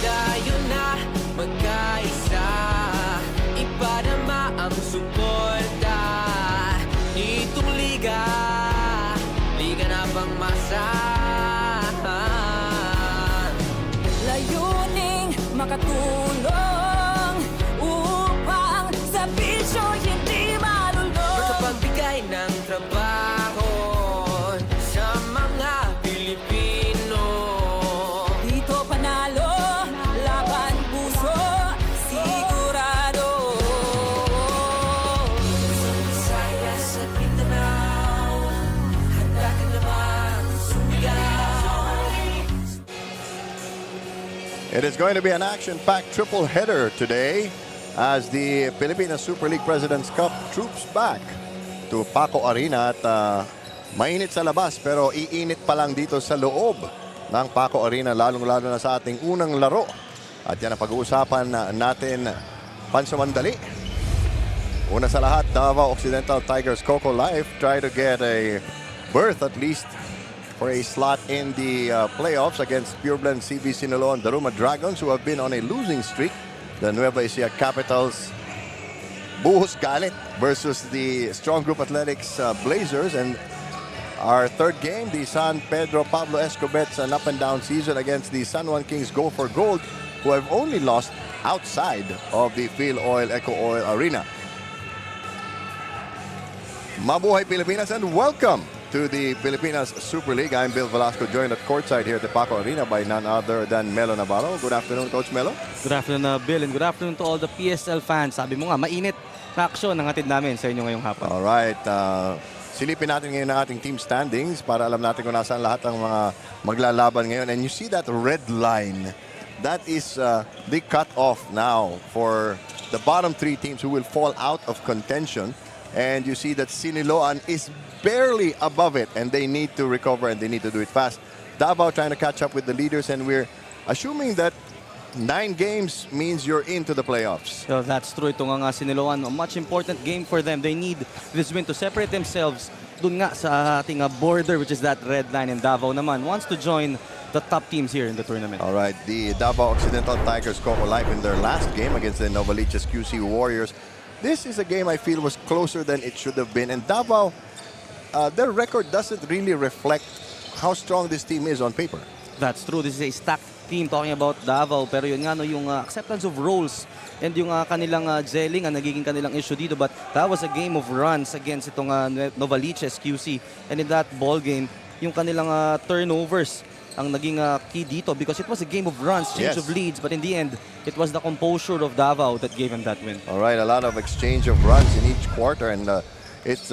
Tayo na magkaisa, ipadama ang suporta nitong liga, liga na pangmasahan. Layuning makatulong upang sa bisyo hindi malulong. Makapagbigay ng trabaho sa mga Pilipino. Dito panalo, laban puso, sigurado. Sa Visayas at Mindanao, handa ka naman sumigaw. It is going to be an action-packed triple header today as the Philippine Super League President's Cup troops back to Paco Arena at mainit sa labas pero iinit pa lang dito sa loob ng Paco Arena, lalong-lalo na sa ating unang laro. At yan ang pag-uusapan natin pansamandali. Una sa lahat, Davao Occidental Tigers COCOLIFE try to get a berth at least for a slot in the playoffs against PUREBLENDS CB SINILOAN DARUMA Dragons, who have been on a losing streak. The Nueva Ecija Capitals buhos galit versus the Strong Group Athletics Blazers. And our third game, the San Pedro Pablo Escobets, an up-and-down season against the San Juan Kings Go for Gold, who have only lost outside of the Phil Oil Eco Oil Arena. Mabuhay Pilipinas and welcome to the Pilipinas Super League. I'm Bill Velasco, joined at courtside here at the Paco Arena by none other than Melo Navarro. Good afternoon, Coach Melo. Good afternoon, Bill, and good afternoon to all the PSL fans. Sabi mo nga, mainit na aksyon ang hatid namin sa inyo ngayong hapon. Alright, silipin natin ngayon ang ating team standings para alam natin kung nasaan lahat ng mga maglalaban ngayon. And you see that red line, that is the cut-off now for the bottom three teams who will fall out of contention. And you see that Siniloan is barely above it, and they need to recover and they need to do it fast. Davao trying to catch up with the leaders, and we're assuming that 9 games means you're into the playoffs. So that's true. Ito nga Siniloan, a much important game for them. They need this win to separate themselves dun nga sa ating border, which is that red line. And Davao naman wants to join the top teams here in the tournament. All right, the Davao Occidental Tigers COCOLIFE in their last game against the Novaliches QC Warriors. This is a game I feel was closer than it should have been. And Davao, their record doesn't really reflect how strong this team is on paper. That's true. This is a stacked team talking about Davao. Pero yun nga, no, yung acceptance of roles and yung kanilang gelling ang nagiging kanilang issue dito. But that was a game of runs against itong Novaliches QC. And in that ball game, yung kanilang turnovers ang naging key dito because it was a game of runs, change of leads. But in the end, it was the composure of Davao that gave him that win. All right, a lot of exchange of runs in each quarter. And it's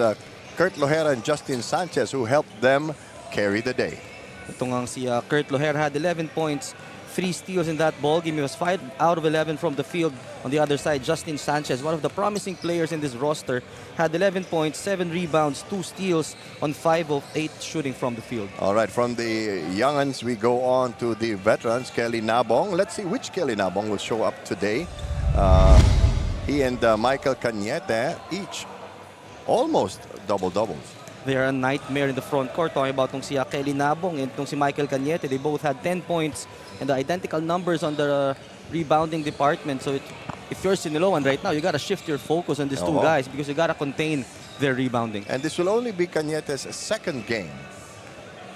Kurt Lohera and Justin Sanchez who helped them carry the day. Ito nga si Kurt Lohera had 11 points, 3 steals in that ball game. He was 5 out of 11 from the field. On the other side, Justin Sanchez, one of the promising players in this roster, had 11 points, 7 rebounds, 2 steals on 5 of 8 shooting from the field. All right, from the young'uns, we go on to the veterans, Kelly Nabong. Let's see which Kelly Nabong will show up today. He and Michael Cañete, each almost double-doubles. They are a nightmare in the front court. Talking about si Kelly Nabong and si Michael Cañete. They both had 10 points and the identical numbers on the rebounding department. So if you're Siniloan right now, you got to shift your focus on these two guys because you got to contain their rebounding. And this will only be Cañete's second game.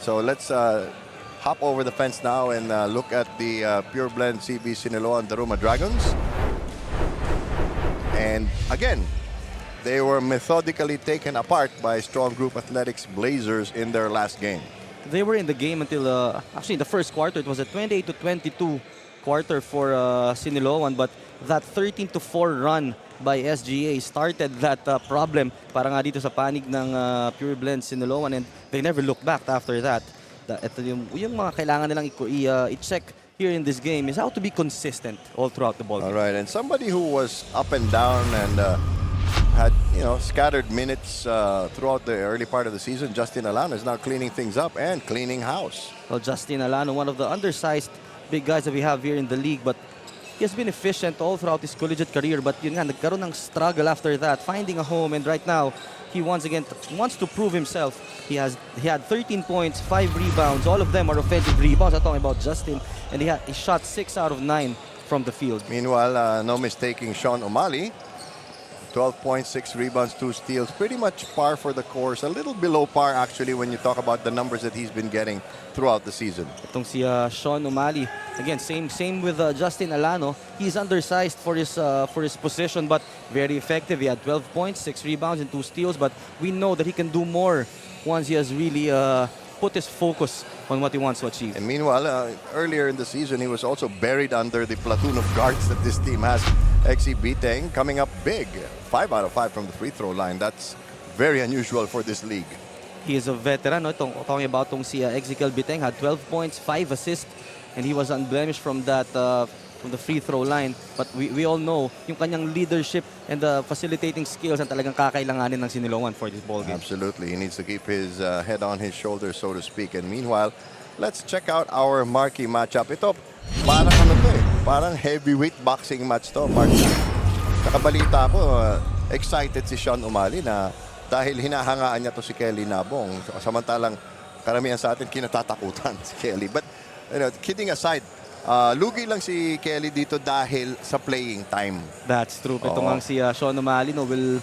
So let's hop over the fence now and look at the PureBlend CB SINILOAN DARUMA Dragons. And again, they were methodically taken apart by Strong Group Athletics Blazers in their last game. They were in the game until, actually in the first quarter, it was a 28-22 quarter for Siniloan, but that 13-4 run by SGA started that problem para nga dito sa panig ng PureBlend Siniloan, and they never looked back after that. Ito yung mga kailangan nilang i-check here in this game is how to be consistent all throughout the ball game. All right, and somebody who was up and down and had scattered minutes throughout the early part of the season, Justin Alano is now cleaning things up and cleaning house. Well, Justin Alano, one of the undersized big guys that we have here in the league, but he has been efficient all throughout his collegiate career, but yun nga, nagkaroon ng struggle after that, finding a home, and right now, he once again wants to prove himself. He had 13 points, 5 rebounds, all of them are offensive rebounds. I'm talking about Justin, and he shot 6 out of 9 from the field. Meanwhile, no mistaking Sean O'Malley. 12 points, 6 rebounds, 2 steals. Pretty much par for the course. A little below par, actually, when you talk about the numbers that he's been getting throughout the season. Itong si Sean O'Malley, again, same with Justin Alano. He's undersized for his position, but very effective. He had 12 points, 6 rebounds, and 2 steals. But we know that he can do more once he has really put his focus on what he wants to achieve. And meanwhile, earlier in the season, he was also buried under the platoon of guards that this team has. XC Biteng coming up big. 5 out of 5 from the free throw line. That's very unusual for this league. He is a veteran. No? Talking about si Ezekiel Biteng, had 12 points, 5 assists, and he was unblemished from that from the free throw line. But we all know yung kanyang leadership and the facilitating skills ang talagang kakailanganin ng Siniloan for this ball game. Absolutely. He needs to keep his head on his shoulders, so to speak. And meanwhile, let's check out our marquee matchup. Ito, parang ano to eh. Parang heavyweight boxing match to, Mark. Nakabalita ko, excited si Sean O'Malley na dahil hinahangaan niya to si Kelly Nabong. Samantalang karamihan sa atin kinatatakutan si Kelly. But kidding aside, lugi lang si Kelly dito dahil sa playing time. That's true. Ito nga si Sean O'Malley will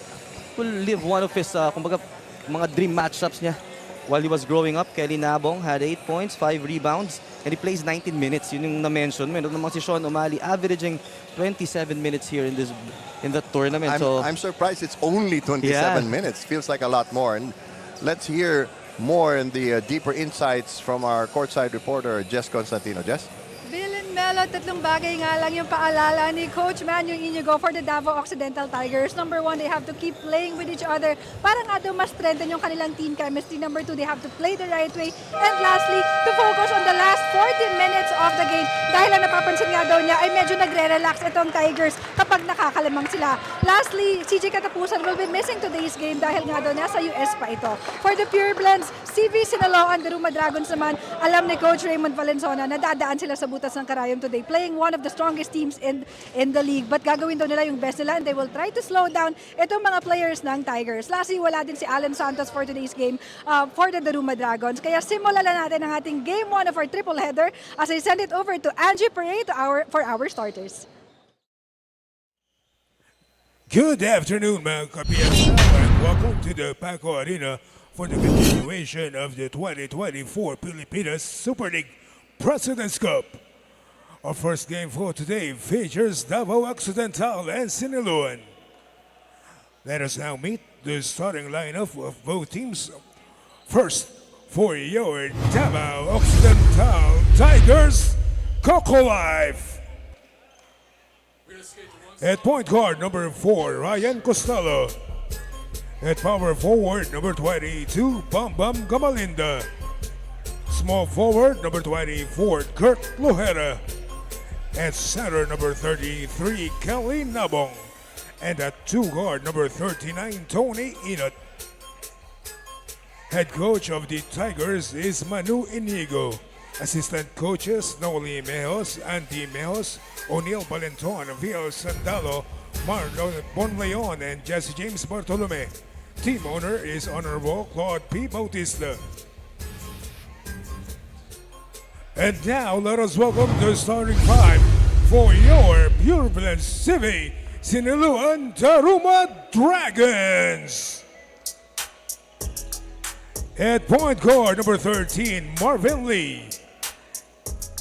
live one of his kumbaga, mga dream matchups niya. While he was growing up, Kelly Nabong had 8 points, 5 rebounds, and he plays 19 minutes. Yun yung na-mention. Meron naman si Sean O'Malley averaging 27 minutes here in the tournament. I'm surprised it's only 27 minutes. Feels like a lot more. And let's hear more in the deeper insights from our courtside reporter, Jess Constantino. Jess? Bill and Melo, tatlong bagay nga lang yung paalala ni Coach Man, yung Inigo for the Davao Occidental Tigers. Number 1, they have to keep playing with each other para nga daw mas strengthen yung kanilang team chemistry. Number 2, they have to play the right way. And lastly, to focus on the last 14 minutes of the game. Dahil ang napapansin nga daw niya ay medyo nagre-relax itong Tigers kapag nakakalamang sila. Lastly, CJ Katapusan will be missing today's game dahil nga daw nasa US pa ito. For the Pureblends, CV Sinaloan, Daruma Dragons naman, alam ni Coach Raymond Valenzuela na dadaan sila sa butas ng karayom today, playing one of the strongest teams in the league. But gagawin daw nila yung best nila and they will try to slow down itong mga players ng Tigers. Lastly, wala din si Alan Santos for today's game for the Daruma Dragons. Kaya simulan na natin ang ating game 1 of our triple header as I send it over to Angie Parade for our starters. Good afternoon, mga ka-PSL, and welcome to the Paco Arena for the continuation of the 2024 Pilipinas Super League President's Cup. Our first game for today features DAVAO Occidental and Siniloan. Let us now meet the starting lineup of both teams. First, for your DAVAO Occidental Tigers, COCOLIFE. At point guard, number 4, Ryan Costello. At power forward, number 22, Bambam Gamalinda. Small forward, number 24, Kurt Lujera. At center, number 33, Kelly Nabong. And at 2 guard, number 39, Tony Inot. Head coach of the Tigers is Manu Inigo. Assistant coaches, Noli Mejos, Andy Mejos, O'Neil Valenton, Vil Sandalo, Marlon Bonleon, and Jesse James Bartolome. Team owner is Honorable Claude P. Bautista. And now, let us welcome the starting 5 for your Pureblends CV Siniloan Daruma Dragons. At point guard, number 13, Marvin Lee.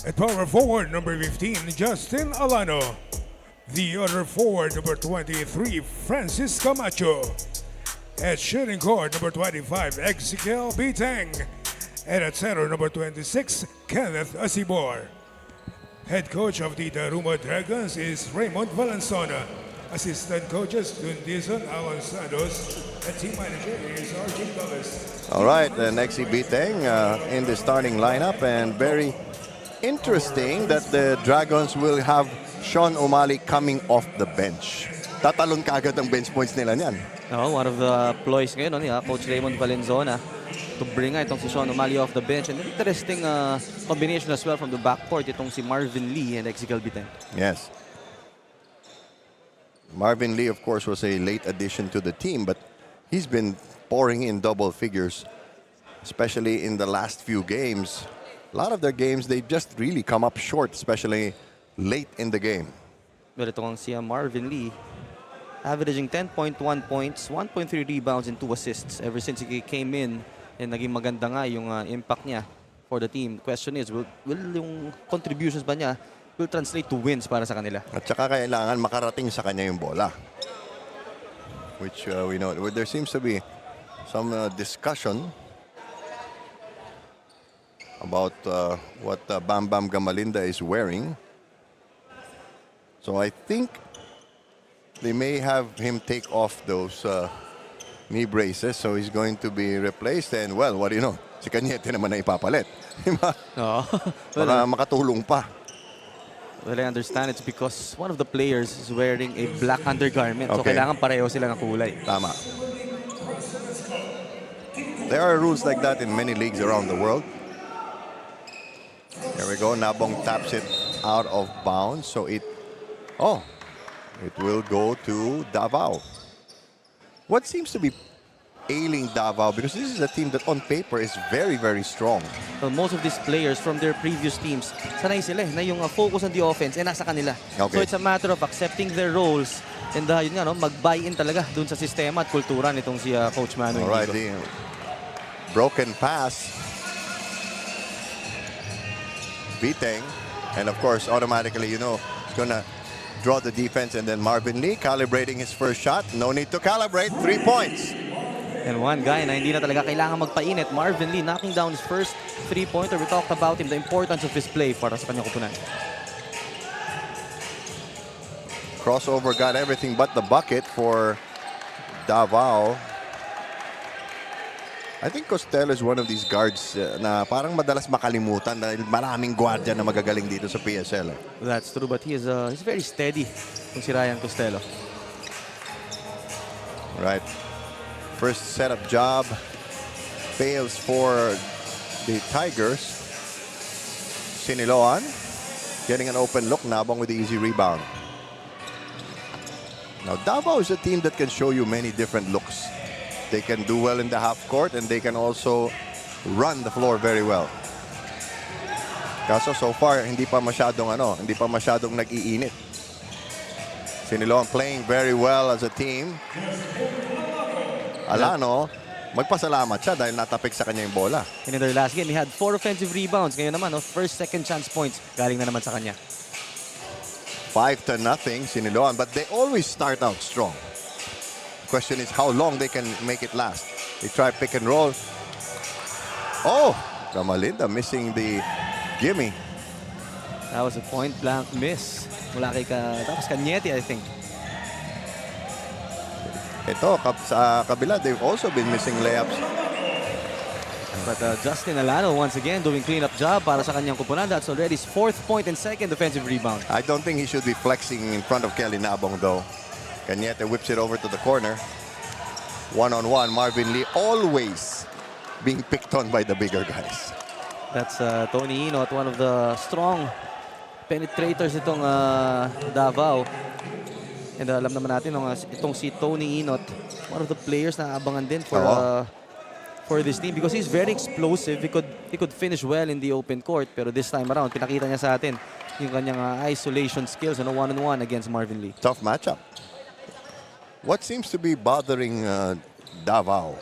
At power forward, number 15, Justin Alano. The other forward, number 23, Francis Camacho. At shooting guard, number 25, Ezekiel Biteng. And at center, number 26, Kenneth Asibor. Head coach of the Daruma Dragons is Raymond Valenzuela. Assistant coaches, Dundison Alan Santos. And team manager is RJ Gomez. All right, the XC Biteng in the starting lineup, and very interesting that the Dragons will have Sean O'Malley coming off the bench. Tatalon kaagad ang bench points nila niyan. One of the ploys ngayon ni Coach Raymond Valenzuela to bring itong si Sean O'Malley off the bench. And an interesting combination as well from the backcourt, itong si Marvin Lee and Ezekiel Biteng. Yes. Marvin Lee, of course, was a late addition to the team, but he's been pouring in double figures, especially in the last few games. A lot of their games, they just really come up short, especially late in the game. Pero ito ang si Marvin Lee, averaging 10.1 points, 1.3 rebounds, and 2 assists ever since he came in. And naging maganda nga yung impact niya for the team. Question is, will yung contributions ba niya will translate to wins para sa kanila? At saka kailangan makarating sa kanya yung bola. Which we know, there seems to be some discussion about what Bam Bam Gamalinda is wearing. So I think they may have him take off those knee braces, so he's going to be replaced. And well, what do you know? Si Cañete naman na ipapalit. No. Baka makatulong pa. Well, I understand it's because one of the players is wearing a black undergarment. So Okay. kailangan pareho sila ng kulay. Tama. There are rules like that in many leagues around the world. There we go. Nabong taps it out of bounds. So it will go to Davao. What seems to be ailing Davao, because this is a team that on paper is very, very strong. Well, most of these players from their previous teams, sanay sila na yung focus on the offense nasa kanila. Okay. So it's a matter of accepting their roles and yun nga, no, mag-buy-in talaga dun sa sistema at kultura nitong si Coach Manu. All right, the broken pass. Beating. And of course, automatically, you know, it's going to draw the defense. And then Marvin Lee calibrating his first shot. No need to calibrate. 3 points. And one guy na hindi na talaga kailangan magpainit, Marvin Lee knocking down his first three-pointer. We talked about him, the importance of his play para sa kanyang kupunan. Crossover got everything but the bucket for Davao. I think Costello is one of these guards na parang madalas makalimutan dahil maraming gwardiya na magagaling dito sa PSL. That's true, but he's very steady kung si Ryan Costello. Right. First setup job fails for the Tigers. Siniloan getting an open look. Nabong with the easy rebound. Now, Davao is a team that can show you many different looks. They can do well in the half court and they can also run the floor very well. Kaso so far, hindi pa masyadong nag-iinit. Siniloan playing very well as a team. Alano, magpasalamat siya dahil natapik sa kanya yung bola. In their last game, he had 4 offensive rebounds. Ngayon naman, first, second chance points galing na naman sa kanya. 5-0, Siniloan, but they always start out strong. Question is how long they can make it last. They try pick and roll. Oh, Gamalinda missing the gimme. That was a point-blank miss. Mula kay tapos Cañete, I think. Ito, sa kabila, they've also been missing layups. But Justin Alano once again doing cleanup job para sa kanyang kupunan. That's already his 4th point and 2nd offensive rebound. I don't think he should be flexing in front of Kelly Nabong though. Cañete whips it over to the corner. One-on-one, Marvin Lee always being picked on by the bigger guys. That's Tony Inot, one of the strong penetrators itong Davao. And alam naman natin itong si Tony Inot, one of the players na abangan din for this team because he's very explosive. He could finish well in the open court, pero this time around pinakita niya sa atin yung kanyang isolation skills on a one-on-one against Marvin Lee. Tough matchup. What seems to be bothering Davao?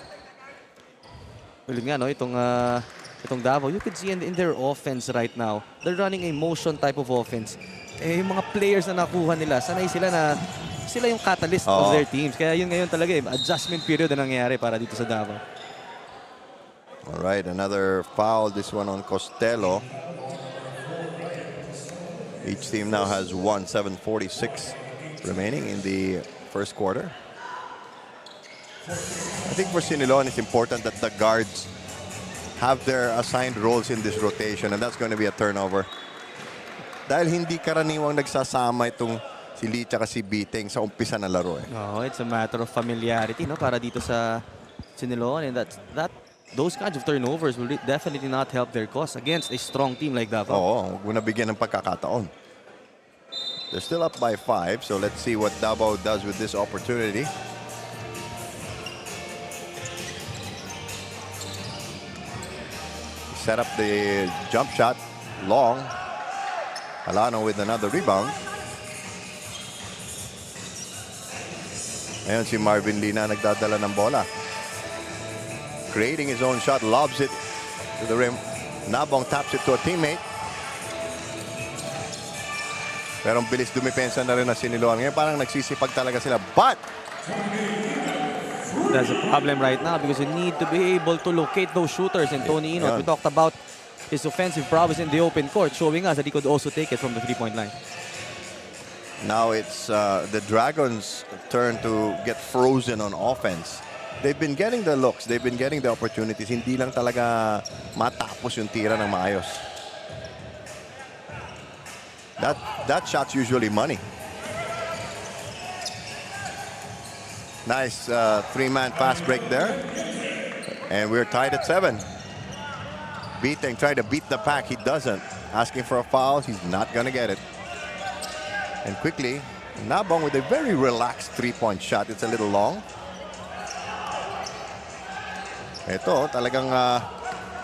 Well, yun nga, no, itong Davao, you could see in their offense right now, they're running a motion type of offense. Eh, yung mga players na nakuha nila, sanay sila na sila yung catalyst of their teams. Kaya yun ngayon talaga, adjustment period na nangyayari para dito sa Davao. All right, another foul. This one on Costello. Each team now has 7:46 remaining in the first quarter. I think for Siniloan, it's important that the guards have their assigned roles in this rotation, and that's going to be a turnover. Dahil hindi karaniwang nagsasama itong si Lee at si Biteng sa umpisa na laro. Oh, it's a matter of familiarity, no, para dito sa Siniloan, and those kinds of turnovers will definitely not help their cause against a strong team like Davao. Oo, huwag mo na bigyan ng pagkakataon. They're still up by 5, so let's see what DAVAO does with this opportunity. Set up the jump shot long. Alano with another rebound. Ngayon si Marvin Lee na nagdadala ng bola. Creating his own shot, lobs it to the rim. Nabong taps it to a teammate. Pero ang bilis dumipensa na rin na Siniloan. Ngayon parang nagsisipag talaga sila. But That's a problem right now because you need to be able to locate those shooters. And Tony Inot, we talked about his offensive prowess in the open court, showing us that he could also take it from the three-point line. now it's the Dragons' turn to get frozen on offense. They've been getting the looks. They've been getting the opportunities. Hindi lang talaga matapos yung tira ng maayos. That shot's usually money. Nice three-man fast break there. And we're tied at 7. Beating, trying to beat the pack. He doesn't. Asking for a foul. He's not going to get it. And quickly, Nabong with a very relaxed three-point shot. It's a little long. Ito, talagang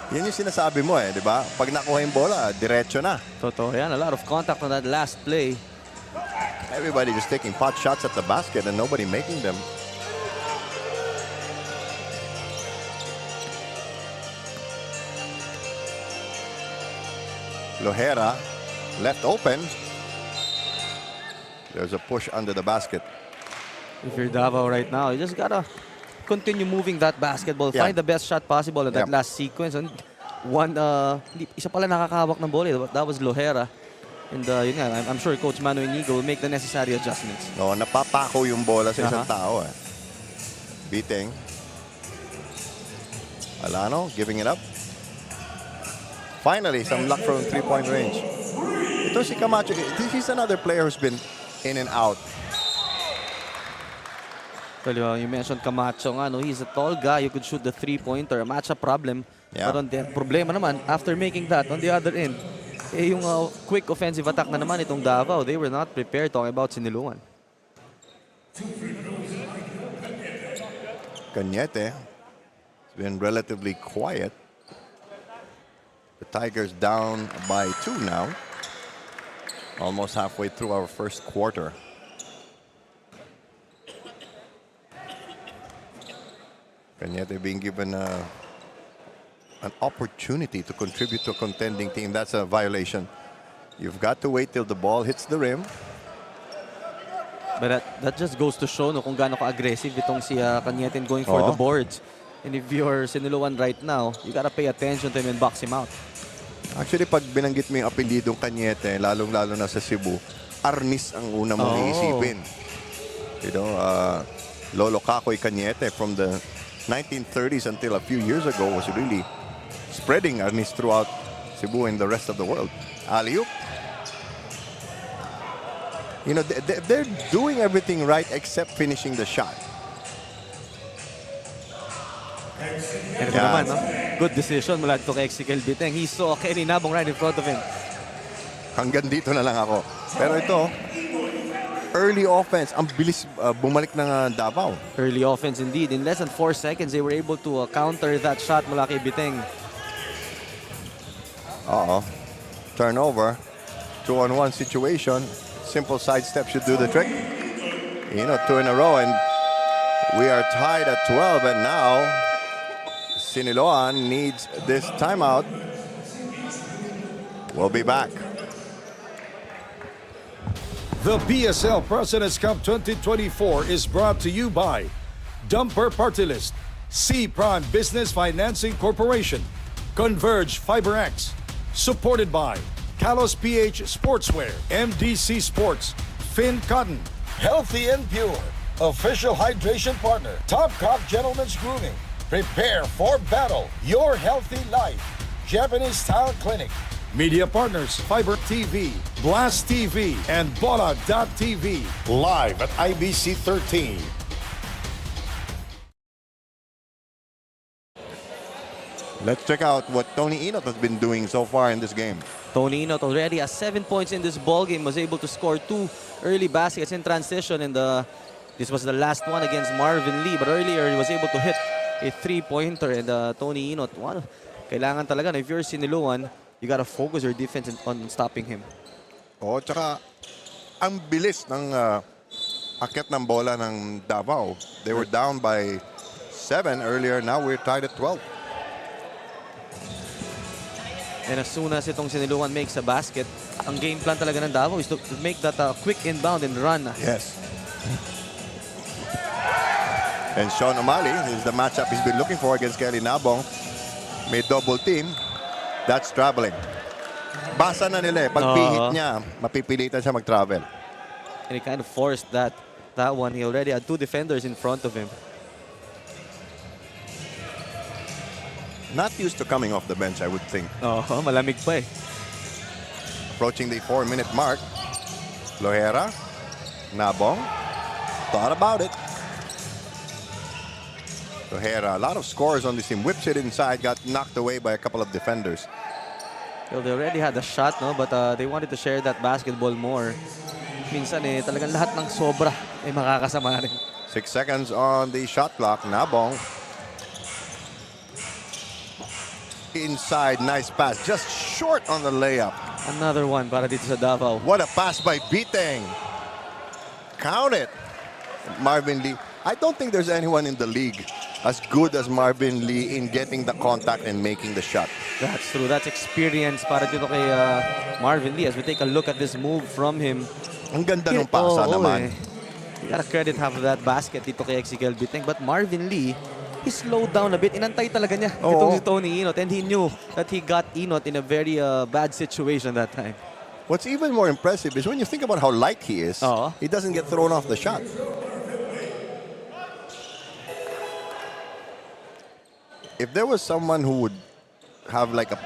yan yung sinasabi mo di ba? Pag nakuha yung bola, diretso na. Totoo yan. A lot of contact on that last play. Everybody just taking pot shots at the basket and nobody making them. Lohera left open. There's a push under the basket. If you're Davao right now, you just gotta continue moving that basketball. Yeah. Find the best shot possible in that last sequence. And isa pala nakakahawak ng bola. That was Lohera. And yun nga, I'm sure Coach Manu Inigo will make the necessary adjustments. No, napapako yung bola sa isang tao. Beating. Alano giving it up. Finally, some luck from three-point range. Ito si Camacho. He's another player who's been in and out. You mentioned Camacho nga, no? He's a tall guy. You could shoot the three-pointer. A matchup problem. Yeah. But on the problema naman, after making that, on the other end, yung quick offensive attack na naman itong Davao, they were not prepared talking about Siniloan. Cañete has been relatively quiet. The Tigers down by 2 now. Almost halfway through our first quarter. Cañete being given an opportunity to contribute to a contending team. That's a violation. You've got to wait till the ball hits the rim. But that just goes to show no, kung gaano ka-aggressive itong si Cañete going for the boards. And if you're Siniloan right now, you gotta pay attention to him and box him out. Actually, pag binanggit mo yung apelidong Cañete, lalong-lalo na sa Cebu, Arnis ang una mong iisipin. You know, Lolo Kakoy Cañete from the 1930s until a few years ago was really spreading Arnis throughout Cebu and the rest of the world. Alley-oop. You know, they're doing everything right except finishing the shot. And ito naman, no? Good decision mula dito kay Ezekiel Biteng. He saw Kenny Nabong right in front of him. Hanggang dito na lang ako. Pero ito, early offense. Ang bilis bumalik ng Davao. Early offense indeed. In less than 4 seconds, they were able to counter that shot mula kay Biteng. Turnover. 2-on-1 situation. Simple sidestep should do the trick. You know, 2 in a row. And we are tied at 12. And now, Siniloan needs this timeout. We'll be back. The PSL President's Cup 2024 is brought to you by Dumper Party List, C Prime Business Financing Corporation, Converge FiberX, supported by Kalos PH Sportswear, MDC Sports, Finn Cotton, Healthy and Pure, official hydration partner, Top Cop Gentlemen's Grooming, prepare for battle, your healthy life, Japanese Style Clinic, media partners, Fiber TV, Blast TV, and Bola.tv. Live at IBC 13. Let's check out what Tony Inot has been doing so far in this game. Tony Inot already has 7 points in this ball game. Was able to score 2 early baskets in transition, and this was the last one against Marvin Lee. But earlier he was able to hit a 3-pointer, and Tony Inot, well, kailangan talaga na if you're Siniloan, you gotta focus your defense on stopping him. Oh, tsaka ang bilis ng akyat ng bola ng Davao. They were down by 7 earlier. Now we're tied at 12. And as soon as itong Siniloan makes a basket, ang game plan talaga ng Davao is to make that quick inbound and run. Yes. And Sean O'Malley, this is the matchup he's been looking for against Kelly Nabong. May double team. That's traveling. Basa na nila eh. Pag pihit niya, mapipilitan siya mag-travel. And he kind of forced that one. He already had 2 defenders in front of him. Not used to coming off the bench, I would think. Malamig pa eh. Approaching the 4-minute mark. Lohera. Nabong. Thought about it. Lohera, a lot of scores on this team. Whips it inside, got knocked away by a couple of defenders. Well, they already had a shot, no? But they wanted to share that basketball more. Minsan eh, talagang lahat ng sobra ay makakasama rin. 6 seconds on the shot clock. Nabong. Inside, nice pass. Just short on the layup. Another one para dito sa Davao. What a pass by Biteng. Count it. Marvin Lee. I don't think there's anyone in the league as good as Marvin Lee in getting the contact and making the shot. That's true. That's experience para dito kay Marvin Lee. As we take a look at this move from him. Ang ganda ng pasa naman. You gotta credit half of that basket dito kay Ezekiel Biteng. But Marvin Lee, he slowed down a bit. Inantay talaga niya itong si Tony Inot. And he knew that he got Inot in a very bad situation that time. What's even more impressive is when you think about how light he is, he doesn't get thrown off the shot. If there was someone who would have like a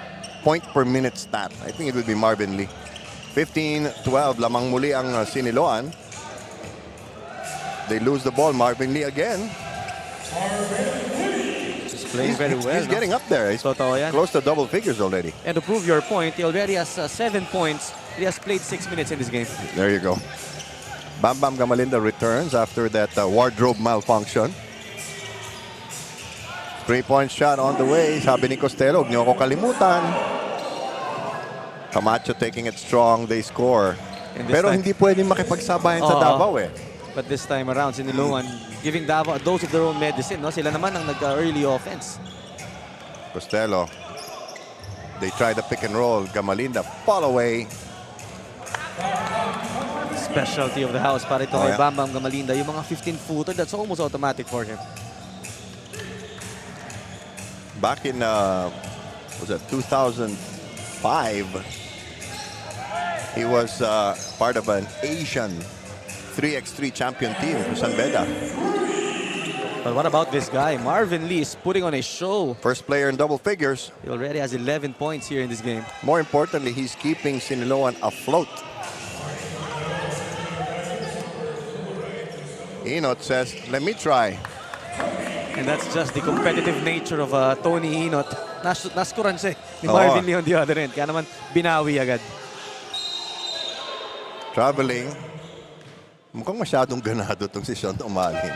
point per minute stat, I think it would be Marvin Lee. 15-12, lamang muli ang Siniloan. They lose the ball. Marvin Lee again. He's playing very well. He's getting up there. He's close to double figures already. And to prove your point, he already has 7 points. He has played 6 minutes in this game. There you go. Bam Bam Gamalinda returns after that wardrobe malfunction. 3-point shot on the way. Sabi ni Costello, huwag niyo ako kalimutan. Camacho taking it strong. They score. Pero hindi pwedeng makipagsabayan sa Davao eh. But this time around, Siniloan giving Davao a dose of their own medicine. No? Sila naman ang nag-early offense. Costello. They try the pick and roll. Gamalinda fall away. Specialty of the house para ito kay Bam Bam Gamalinda. Yung mga 15-footer, that's almost automatic for him. Back in, was that 2005, he was part of an Asian 3x3 champion team for San Beda. But what about this guy? Marvin Lee is putting on a show. First player in double figures. He already has 11 points here in this game. More importantly, he's keeping Siniloan afloat. Inot says, let me try. And that's just the competitive nature of Tony Inot. Naskuran siya ni Marvin Lee on the other end. Kaya naman binawi agad. Traveling. Mukhang masyadong ganado itong si Sean O'Malley.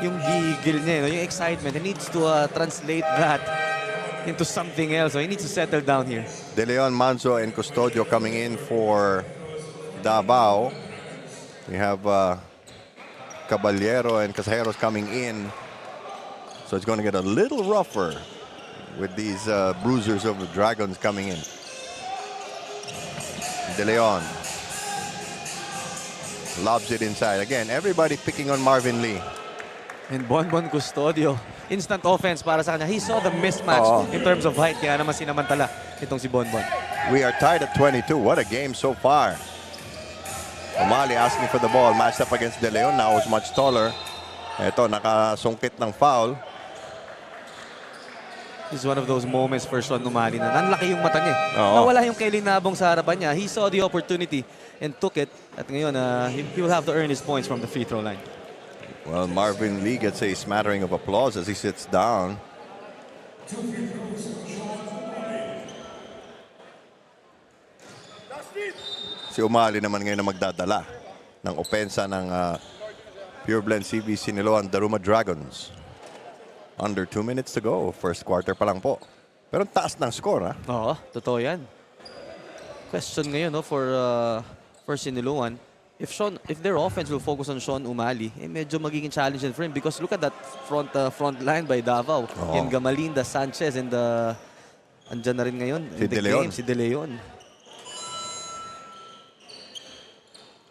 Yung gigil niya, yung excitement, he needs to translate that into something else. So he needs to settle down here. De Leon, Manzo, and Custodio coming in for Davao. We have Caballero and Casajeros coming in. So it's going to get a little rougher with these bruisers of the Dragons coming in. De Leon lobs it inside. Again, everybody picking on Marvin Lee. And Bonbon Custodio, instant offense para sa kanya. He saw the mismatch in terms of height, kaya naman sinamantala itong si Bonbon. We are tied at 22. What a game so far. O'Malley asking for the ball, matched up against De Leon. Now is much taller. Ito, nakasungkit ng foul. This is one of those moments for Sean O'Malley na nanlaki yung mata niya. Nawala yung Kelly Nabong sa harapan niya. He saw the opportunity and took it. At ngayon, he will have to earn his points from the free throw line. Well, Marvin Lee gets a smattering of applause as he sits down. Si Umali naman ngayon na magdadala ng opensa ng PureBlend CB Siniloan Daruma Dragons. Under 2 minutes to go. First quarter pa lang po. Pero taas ng score, ha? Oo, totoo yan. Question ngayon no, for Siniloan. If their offense will focus on Sean Umali, medyo magiging challenging for him because look at that front line by Davao. Yung Gamalinda, Sanchez, and andyan na rin ngayon Si in the De Leon. game, si De Leon.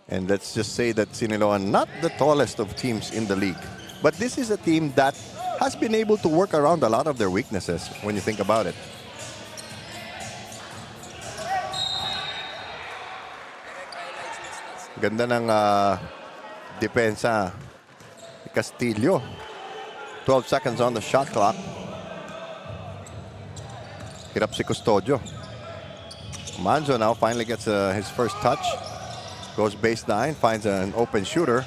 And let's just say that Siniloan, not the tallest of teams in the league. But this is a team that has been able to work around a lot of their weaknesses when you think about it. Ganda ng depensa ni Castillo. 12 seconds on the shot clock. Hirap si Custodio. Manzo now finally gets his first touch. Goes baseline, finds an open shooter.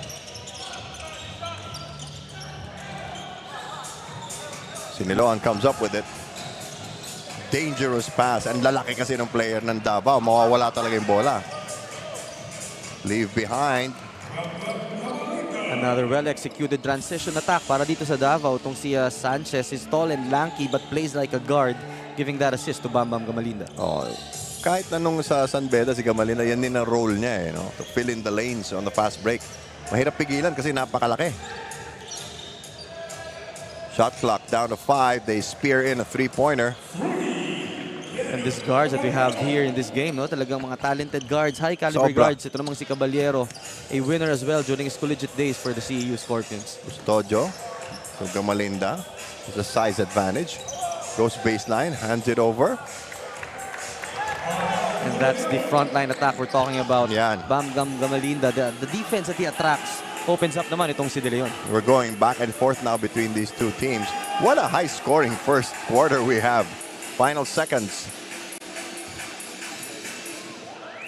Siniloan comes up with it. Dangerous pass. Ang lalaki kasi ng player ng Davao. Mawawala talaga yung bola. Leave behind. Another well-executed transition attack para dito sa Davao. Itong si Sanchez is tall and lanky but plays like a guard, giving that assist to Bam Bam Gamalinda. Oh, kahit na nung sa San Beda, si Gamalinda, yan din ang role niya, no? To fill in the lanes on the fast break. Mahirap pigilan kasi napakalaki. Shot clock down to 5. They spear in a three-pointer. And these guards that we have here in this game, no? Talagang mga talented guards, high-caliber Sobra. guards. Ito namang si Caballero, a winner as well during his collegiate days for the CEU Scorpions. Custodio. So Gamalinda has a size advantage. Goes baseline, hands it over. And that's the frontline attack we're talking about. Yan. Bam Gam Gamalinda, the defense that he attracts, opens up naman itong si De Leon. We're going back and forth now between these two teams. What a high-scoring first quarter we have. Final seconds.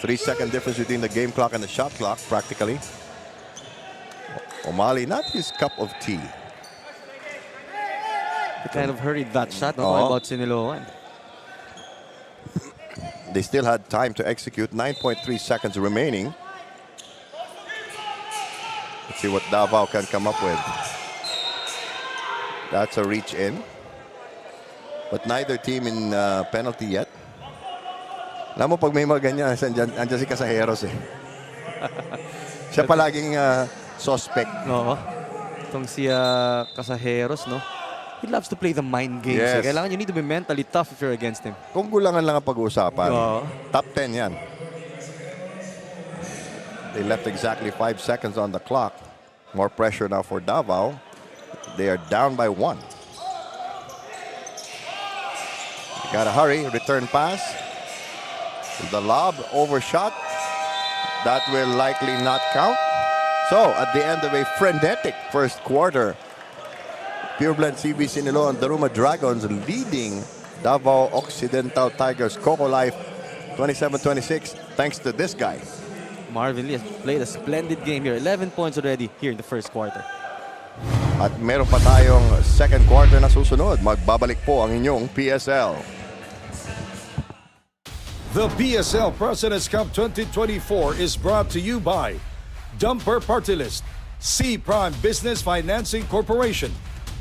3-second difference between the game clock and the shot clock, practically. Umali, not his cup of tea. He kind of hurried that shot, no? Oo. About Siniloan. They still had time to execute. 9.3 seconds remaining. Let's see what Davao can come up with. That's a reach in. But neither team in penalty yet. Alam mo, pag may mga ganyan, andyan si Casajeros eh. Siya palaging suspect. Oo. Itong si Casajeros, no? He loves to play the mind games. Yes. Kailangan you need to be mentally tough if you're against him. Kung gulangan lang ang pag-uusapan, Oo. top 10 yan. They left exactly 5 seconds on the clock. More pressure now for Davao. They are down by 1. Gotta hurry. Return pass. The lob overshot. That will likely not count. So, at the end of a frenetic first quarter, PureBlend CB Siniloan Daruma Dragons leading Davao Occidental Tigers COCOLIFE 27-26 thanks to this guy. Marvin Lee has played a splendid game here. 11 points already here in the first quarter. At meron pa tayong second quarter na susunod. Magbabalik po ang inyong PSL. The PSL President's Cup 2024 is brought to you by Dumper Party List, C Prime Business Financing Corporation,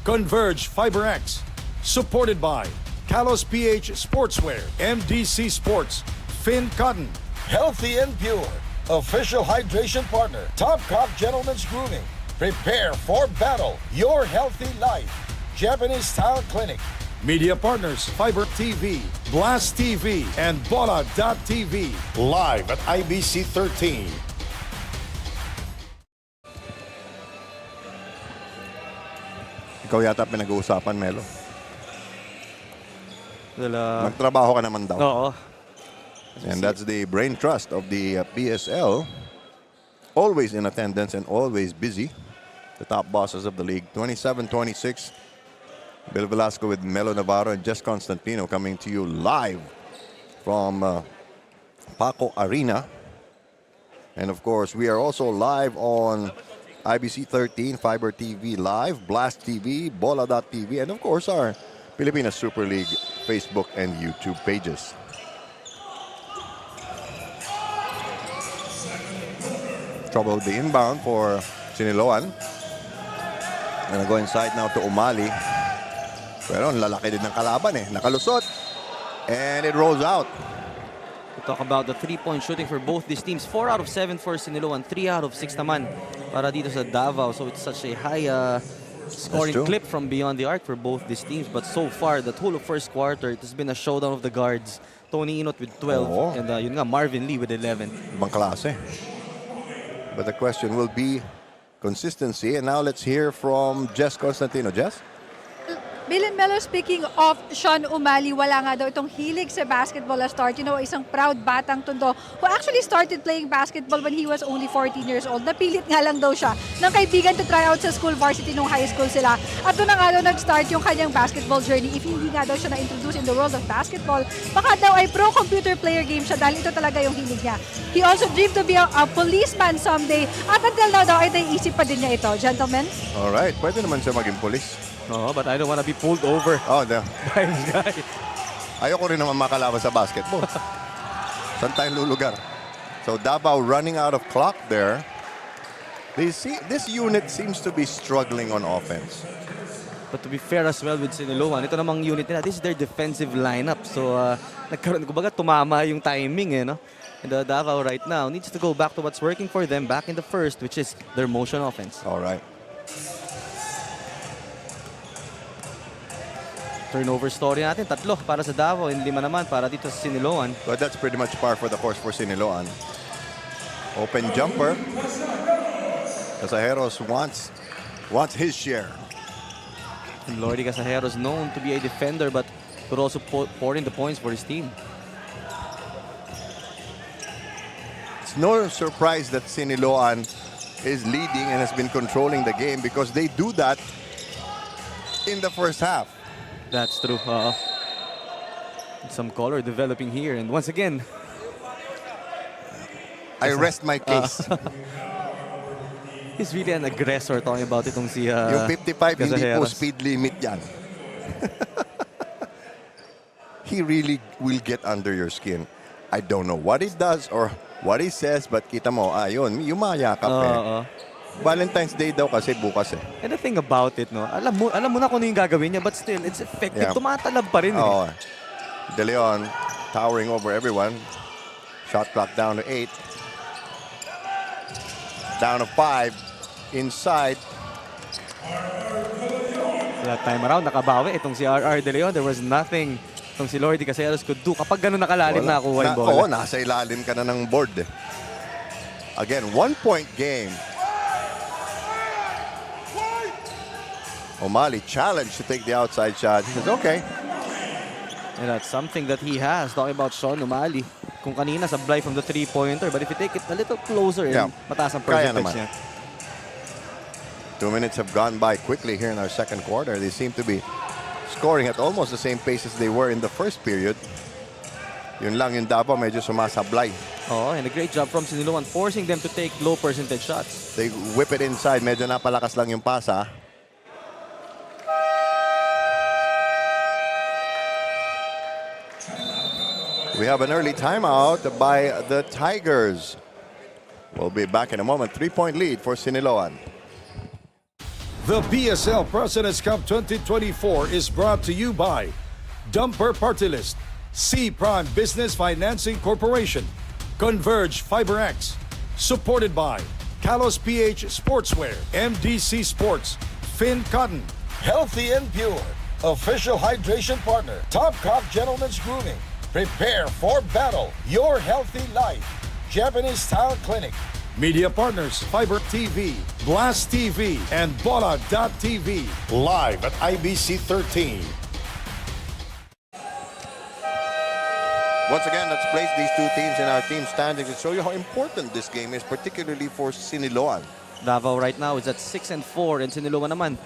Converge FiberX, supported by Kalos PH Sportswear, MDC Sports, Finn Cotton, Healthy and Pure, official hydration partner, Top Cop Gentlemen's Grooming, Prepare for Battle, Your Healthy Life, Japanese Style Clinic, media partners, Fiber TV, Blast TV, and Bola.tv, live at IBC 13. Ikaw yata pinag-uusapan, Melo. Magtrabaho ka naman daw. Oo. And that's the brain trust of the PSL. Always in attendance and always busy. The top bosses of the league. 27-26. Bill Velasco with Melo Navarro and Jess Constantino coming to you live from Paco Arena. And of course, we are also live on IBC 13, Fiber TV Live, Blast TV, Bola.tv, and of course our Pilipinas Super League Facebook and YouTube pages. Trouble the inbound for Siniloan. Gonna go inside now to Umali. Pero ang lalaki din ng kalaban eh. Nakalusot. And it rolls out. We talk about the three-point shooting for both these teams. 4 out of 7 for Siniloan, 3 out of 6 naman para dito sa Davao. So it's such a high scoring clip from beyond the arc for both these teams. But so far, that whole of first quarter, it has been a showdown of the guards. Tony Inot with 12 and yun nga, Marvin Lee with 11. Ibang klase. But the question will be consistency. And now let's hear from Jess Constantino. Jess? Bill and Melo, speaking of Sean Umali, wala nga daw itong hilig sa basketball na start. You know, isang proud batang tondo who actually started playing basketball when he was only 14 years old. Napilit nga lang daw siya ng kaibigan to try out sa school varsity nung high school sila. At doon na nga daw nag-start yung kanyang basketball journey. If hindi nga daw siya na-introduce in the world of basketball, baka daw ay pro computer player game siya dahil ito talaga yung hilig niya. He also dreamed to be a policeman someday. At until now daw ay naiisip pa din niya ito. Gentlemen? Alright, pwede naman siya maging police. No, but I don't want to be pulled over Oh, by this guy. ayoko rin naman makalaban sa basketball. Saan tayong lulugar? So Davao running out of clock there. This unit seems to be struggling on offense. But to be fair as well with Siniloan, ito namang unit nila, this is their defensive lineup. So nagkaroon, kumbaga tumama yung timing eh, no? And Davao right now needs to go back to what's working for them back in the first, which is their motion offense. All right. Turnover story natin, 3 para sa Davao and 5 naman para dito sa Siniloan. But that's pretty much par for the course for Siniloan. Open jumper. Casajeros wants his share. And Lordy Casajeros known to be a defender but could also pour in the points for his team. It's no surprise that Siniloan is leading and has been controlling the game because they do that in the first half. That's true. Some color developing here. And once again, I rest my case. he's really an aggressor talking about itong si Yung 55, hindi po Casajeros. speed limit yan. He really will get under your skin. I don't know what he does or what he says, but kita mo, yun, yumayakap eh. Valentine's Day daw kasi bukas eh. And the thing about it, no, alam mo na kung ano yung gagawin niya, but still, it's effective. Yeah. Tumatalab pa rin. Oh, De Leon towering over everyone. Shot clock down to 8. Down to 5. Inside. That time around, nakabawi itong si RR De Leon. There was nothing itong si Lordy Casajeros could do. Kapag ganun nakalalim na kuha yung bola. Oo, nasa ilalim ka na ng board eh. Again, 1-point game. Umali challenged to take the outside shot. He says, okay. And that's something that he has. Talking about Sean Umali. Kung kanina sablay from the three-pointer. But if you take it a little closer, Yeah. mataas ang Kaya percentage naman. niya. 2 minutes have gone by quickly here in our second quarter. They seem to be scoring at almost the same pace as they were in the first period. Yun lang yung Davao, medyo sumasablay. Oh, and a great job from Siniloan forcing them to take low percentage shots. They whip it inside. Medyo napalakas lang yung pasa. We have an early timeout by the Tigers. We'll be back in a moment. 3-point lead for Siniloan. The PSL President's Cup 2024 is brought to you by Dumper Party List, C Prime Business Financing Corporation, Converge FiberX, supported by Kalos PH Sportswear, MDC Sports, Finn Cotton, Healthy and Pure, official hydration partner, Top Cop Gentlemen's Grooming, prepare for battle, your healthy life, Japanese Style Clinic, media partners, Fiber TV, Blast TV, and Bola.tv, live at IBC 13. Once again, let's place these two teams in our team standings and show you how important this game is, particularly for Siniloan. Davao right now is at 6-4 and Siniloan naman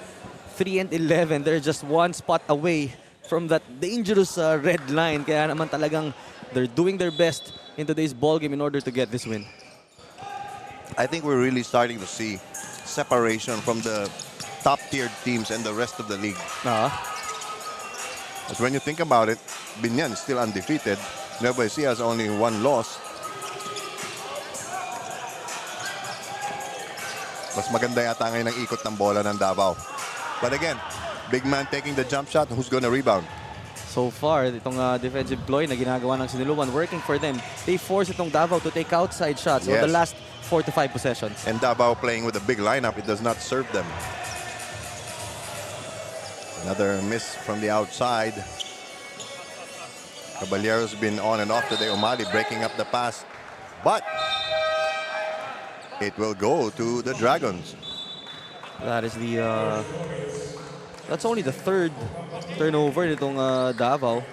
3-11. They're just one spot away from that dangerous red line. Kaya naman talagang they're doing their best in today's ball game in order to get this win. I think we're really starting to see separation from the top-tiered teams and the rest of the league. But when you think about it, Binyan is still undefeated. Nueva Ecija has only one loss. Mas maganda yata ngayon ang ikot ng bola ng Davao. But again, big man taking the jump shot. Who's gonna rebound? So far, itong defensive ploy na ginagawa ng Siniloan working for them. They force itong Davao to take outside shots on the last 4 to 5 possessions. And Davao playing with a big lineup, it does not serve them. Another miss from the outside. Caballero's been on and off today. Umali breaking up the pass. But it will go to the Dragons. That is the... that's only the third turnover nitong Davao.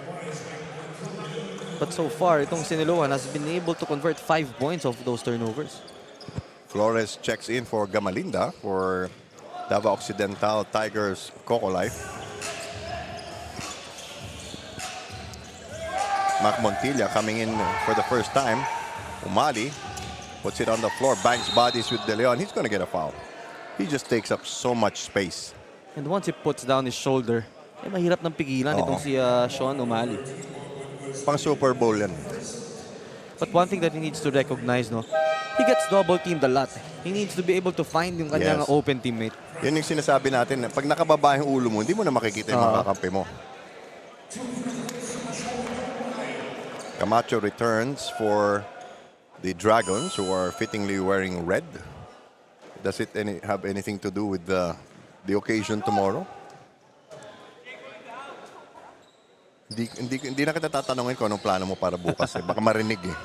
But so far, itong Siniloan has been able to convert 5 points of those turnovers. Flores checks in for Gamalinda for Davao Occidental Tigers COCOLIFE. Mac Montilla coming in for the first time. Umali puts it on the floor, bangs bodies with De Leon. He's going to get a foul. He just takes up so much space. And once he puts down his shoulder, eh, mahirap ng pigilan itong si Sean Umali. Pang Super Bowl yan. But one thing that he needs to recognize, no, he gets double teamed a lot. He needs to be able to find yung kanyang open teammate. Yan yung sinasabi natin. Pag nakababa yung ulo mo, hindi mo na makikita yung mga kakampi mo. Camacho returns for the Dragons, who are fittingly wearing red. Does it have anything to do with the occasion tomorrow? Hindi na kita tatanungin kung anong plano mo para bukas. Baka marinig eh.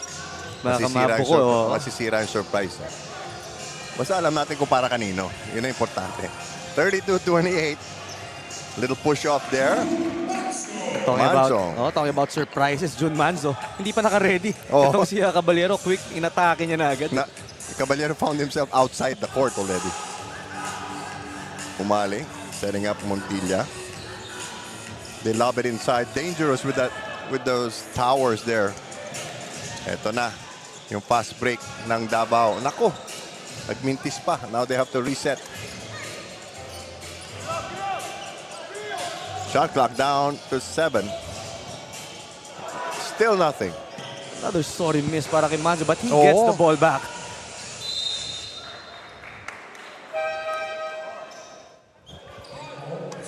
Masisira yung surprise. Basta alam natin kung para kanino. Yun ang importante. 32-28. Little push off there. Talking about surprises, Jun Manzo. Hindi pa naka-ready. Itong si Caballero, quick, inatake niya na agad. Caballero found himself outside the court already. Umali, setting up Montilla. They lob it inside. Dangerous with those towers there. Eto na, yung fast break ng Davao. Nako, nagmintis pa. Now they have to reset. Shot clock down to 7. Still nothing. Another sorry miss para kay Manzo, but he gets the ball back.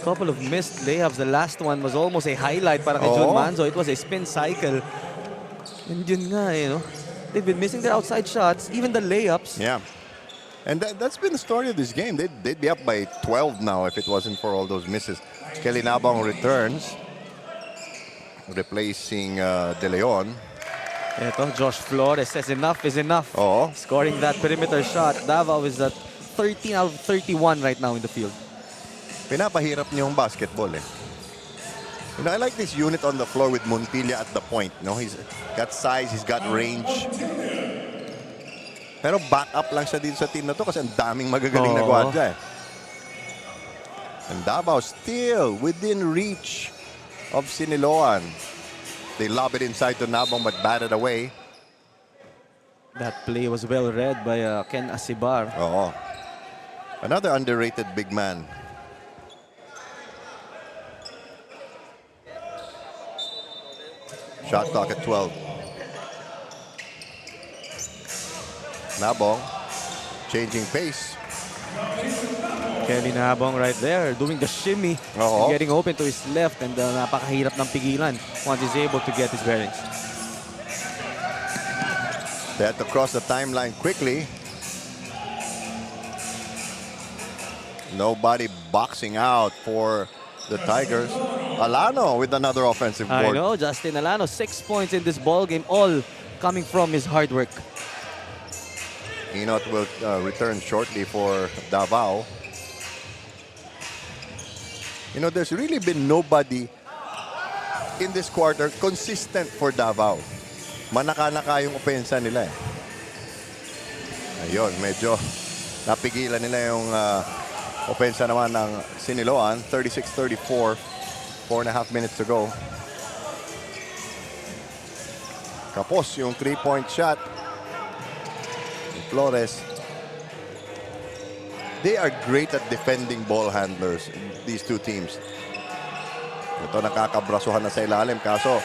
Couple of missed layups. The last one was almost a highlight para kay Jun Manzo. It was a spin cycle. And yun nga, you know, they've been missing their outside shots, even the layups. Yeah. And that's been the story of this game. They'd be up by 12 now if it wasn't for all those misses. Kelly Nabong returns, replacing De Leon. Ito, Josh Flores says enough is enough. Scoring that perimeter shot. Davao is at 13 out of 31 right now in the field. Pinapahirap niyo yung basketball eh. You know, I like this unit on the floor with Montilla at the point. You know, he's got size, he's got range. Pero back up lang siya dito sa team na to kasi ang daming magagaling na gwardiya eh. And Davao still within reach of Siniloan. They lob it inside to Nabong but batted away. That play was well read by Ken Asibar. Another underrated big man. Shot clock at 12. Nabong changing pace. Kelly Nabong right there doing the shimmy, getting open to his left, and napakahirap ng pigilan once he's able to get his bearings. They had to cross the timeline quickly. Nobody boxing out for the Tigers. Alano with another offensive board. I know, Justin Alano, 6 points in this ball game, all coming from his hard work. Inot will return shortly for Davao. You know, there's really been nobody in this quarter consistent for Davao. Manaka-naka yung opensa nila eh. Ayun, medyo napigilan nila yung opensa naman ng Siniloan. 36-34, 4.5 minutes to go. Kapos yung 3-point shot. Flores. They are great at defending ball handlers, these two teams. Ito nakakabrasuhan na sa ilalim. Kaso,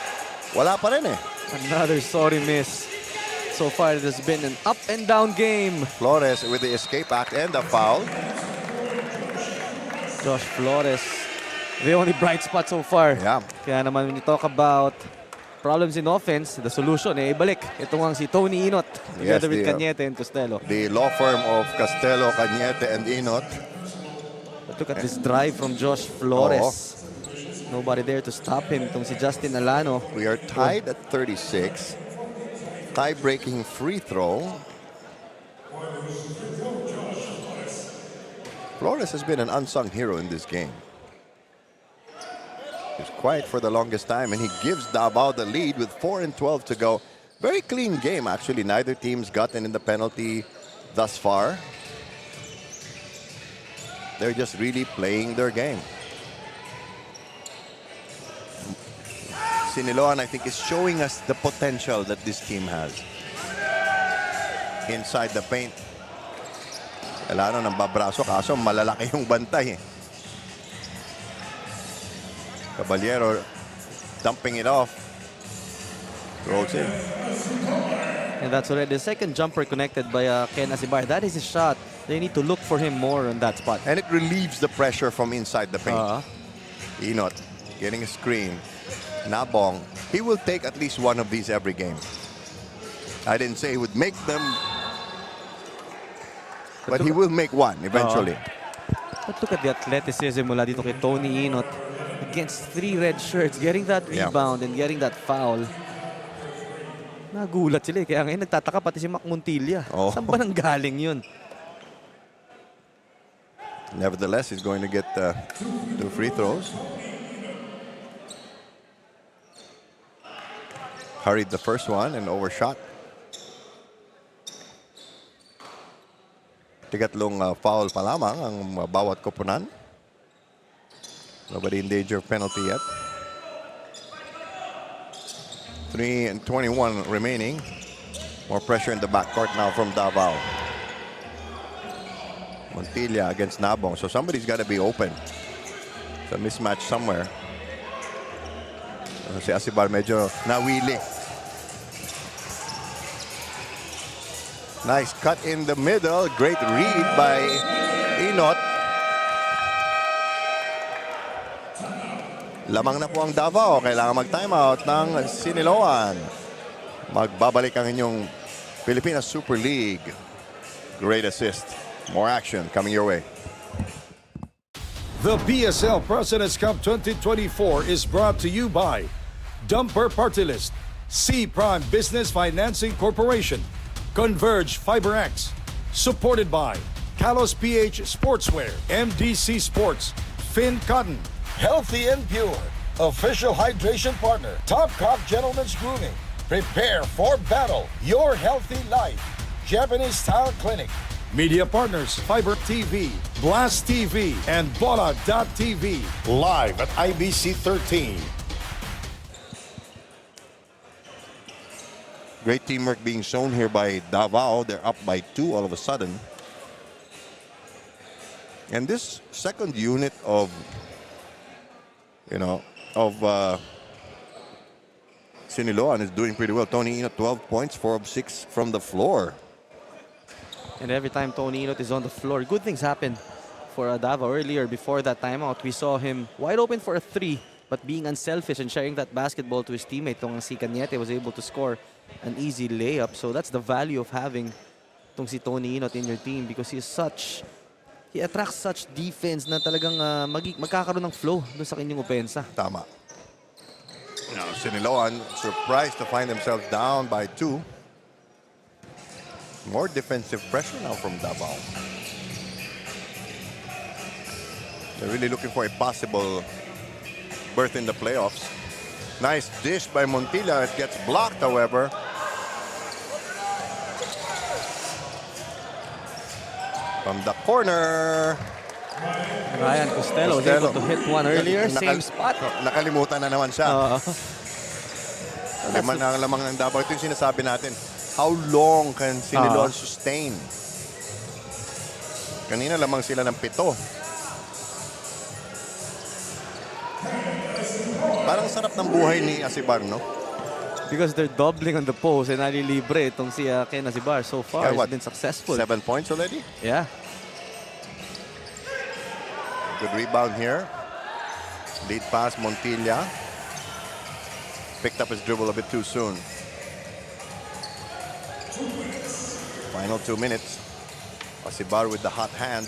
wala pa rin eh. Another sorry miss. So far, it has been an up and down game. Flores with the escape act and the foul. Josh Flores, the only bright spot so far. Yeah. Kaya naman when you talk about problems in offense, the solution ibalik. Ito nga si Tony Inot together with Cañete and Costello. The law firm of Costello, Cañete, and Inot. But look at this drive from Josh Flores. Nobody there to stop him. Itong si Justin Alano. We are tied at 36. Tie-breaking free throw. Flores has been an unsung hero in this game. He's quiet for the longest time, and he gives Davao the lead with 4 and 12 to go. Very clean game, actually. Neither team's gotten in the penalty thus far. They're just really playing their game. Siniloan, I think, is showing us the potential that this team has. Inside the paint. Alano ng babraso, kaso malalaki yung bantay eh. Caballero dumping it off. Rolls in. And that's already the second jumper connected by Ken Asibar. That is his shot. They need to look for him more on that spot. And it relieves the pressure from inside the paint. Inot getting a screen. Nabong, he will take at least one of these every game. I didn't say he would make them, but he will make one eventually. But look at the athleticism mula dito kay Tony Inot against 3 red shirts, getting that rebound and getting that foul. Nagulat sila eh. Kaya ngayon nagtataka pati si Mac Montilla. Saan ba nang galing yun? Nevertheless, he's going to get 2 free throws. Hurried the first one and overshot. Tigatlong foul pa lamang ang bawat koponan. Nobody in danger of penalty yet. 3 and 21 remaining. More pressure in the backcourt now from Davao. Montilla against Nabong. So somebody's got to be open. It's a mismatch somewhere. Si Asibar medyo nawili. Nice cut in the middle. Great read by Inot. Lamang na po ang Davao. Kailangan mag-timeout ng Siniloan. Magbabalik ang inyong Pilipinas Super League. Great assist. More action coming your way. The PSL President's Cup 2024 is brought to you by Dumper Party List, C Prime Business Financing Corporation, Converge FiberX, supported by Kalos PH Sportswear, MDC Sports, Finn Cotton, Healthy and Pure, official hydration partner, Top Cop Gentlemen's Grooming, prepare for battle, your healthy life, Japanese Style Clinic, media partners, Fiber TV, Blast TV, and Bola.tv, live at IBC 13. Great teamwork being shown here by Davao. They're up by 2 all of a sudden. And this second unit of, Siniloan is doing pretty well. Tony Inot, 12 points, 4 of 6 from the floor. And every time Tony Inot is on the floor, good things happen for Davao. Earlier, before that timeout, we saw him wide open for a 3, but being unselfish and sharing that basketball to his teammate, tong si Cañete was able to score an easy layup. So that's the value of having tong si Tony Inot in your team, because he attracts such defense na talagang magkakaroon ng flow dun sa kanyang opensa. Tama. Now, Siniloan surprised to find themselves down by 2. More defensive pressure now from Davao. They're really looking for a possible berth in the playoffs. Nice dish by Montilla. It gets blocked, however. From the corner. Ryan Costello was able to hit one earlier. Same spot. Nakalimutan na naman siya. Laman ang lamang ng Davao. Ito yung sinasabi natin. How long can Siniloan sustain? Kanina lamang sila ng 7. Parang sarap ng buhay ni Asibar, no? Because they're doubling on the post and nalilibre itong si Ken Asibar. So far, Yeah, what? he's been successful. 7 points already. Yeah. Good rebound here. Lead pass, Montilla. Picked up his dribble a bit too soon. Final 2 minutes. Asibar with the hot hand.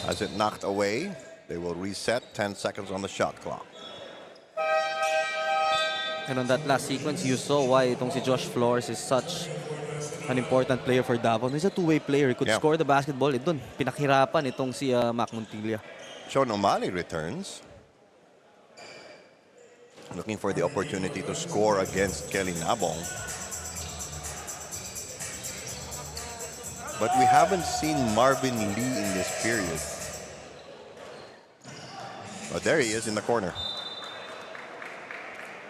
As it knocked away, they will reset. 10 seconds on the shot clock. And on that last sequence, you saw why itong si Josh Flores is such an important player for Davao. He's a two-way player. He could Yeah. score the basketball. Doon, pinaghirapan itong si Mac Montilla. Sean O'Malley returns. Looking for the opportunity to score against Kelly Nabong. But we haven't seen Marvin Lee in this period. But there he is in the corner.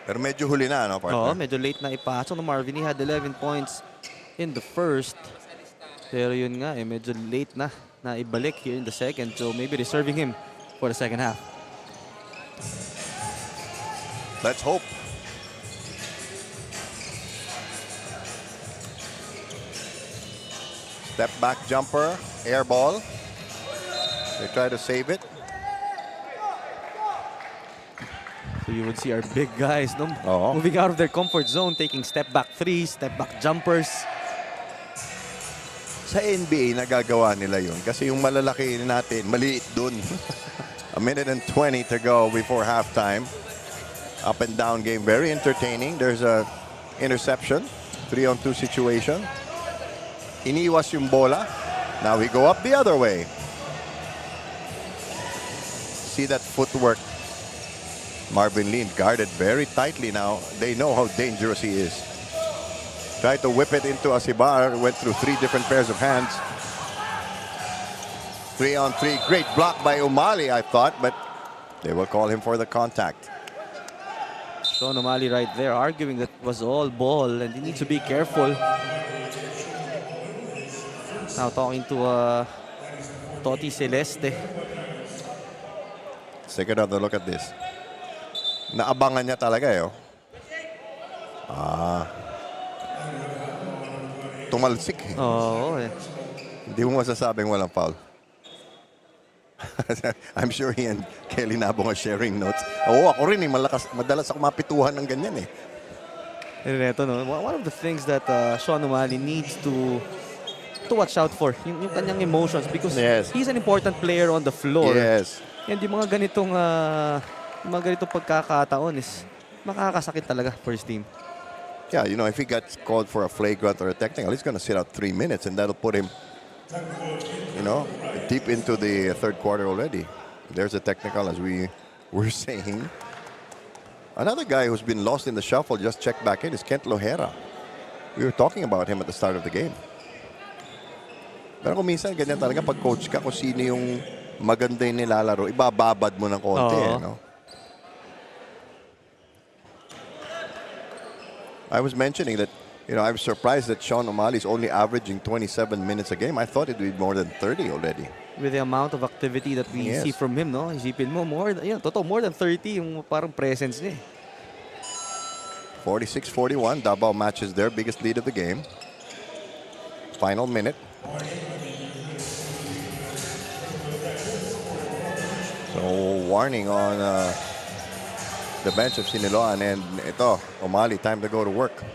Pero medyo huli na, no, partner? Oo, medyo late na ipasok ng Marvin. He had 11 points in the first. Pero yun nga, medyo late na ibalik here in the second. So maybe reserving him for the second half. Let's hope. Step back jumper, air ball. They try to save it. So you would see our big guys Oo. moving out of their comfort zone, taking step back threes, step back jumpers. Sa NBA, nagagawa nila yun. Kasi yung malalaki natin, maliit dun. A minute and 20 to go before halftime. Up and down game, very entertaining. There's a interception, 3-on-2 situation. Iniwas yung bola. Now we go up the other way. See that footwork. Marvin Lee guarded very tightly now. They know how dangerous he is. Tried to whip it into Asibar. Went through 3 different pairs of hands. 3-on-3. Great block by Umali, I thought, but they will call him for the contact. Sean O'Malley right there arguing that was all ball and he needs to be careful. Now talking to Toti Celeste. Let's take another look at this. Naabangan niya talaga eh. Tumalsik eh. Oo Hindi mo masasabing walang foul. I'm sure he and Kelly Nabong are sharing notes. Oo, ako rin eh. Madalas ako mapituhan ng ganyan eh. And ito, no, one of the things that Sean O'Malley needs to watch out for, yung kanyang emotions, because Yes. he's an important player on the floor. Yes. And yung mga ganitong pagkakataon is makakasakit talaga for his team. Yeah, you know, if he gets called for a flagrant or a technical, he's going to sit out 3 minutes and that'll put him, you know, deep into the third quarter already. There's a technical, as we were saying. Another guy who's been lost in the shuffle, just checked back in, is Kent Lohera. We were talking about him at the start of the game. Pero kung minsan, ganyan talaga pag coach ka, kung sino yung maganda yung nilalaro, ibababad mo ng konti, no? I was mentioning that, you know, I was surprised that Sean O'Malley is only averaging 27 minutes a game. I thought it would be more than 30 already. With the amount of activity that we see from him, no? Isipin mo, more than 30 yung parang presence niya. 46-41, Davao matches their biggest lead of the game. Final minute. So, warning on the bench of Siniloan, and ito, O'Malley, time to go to work.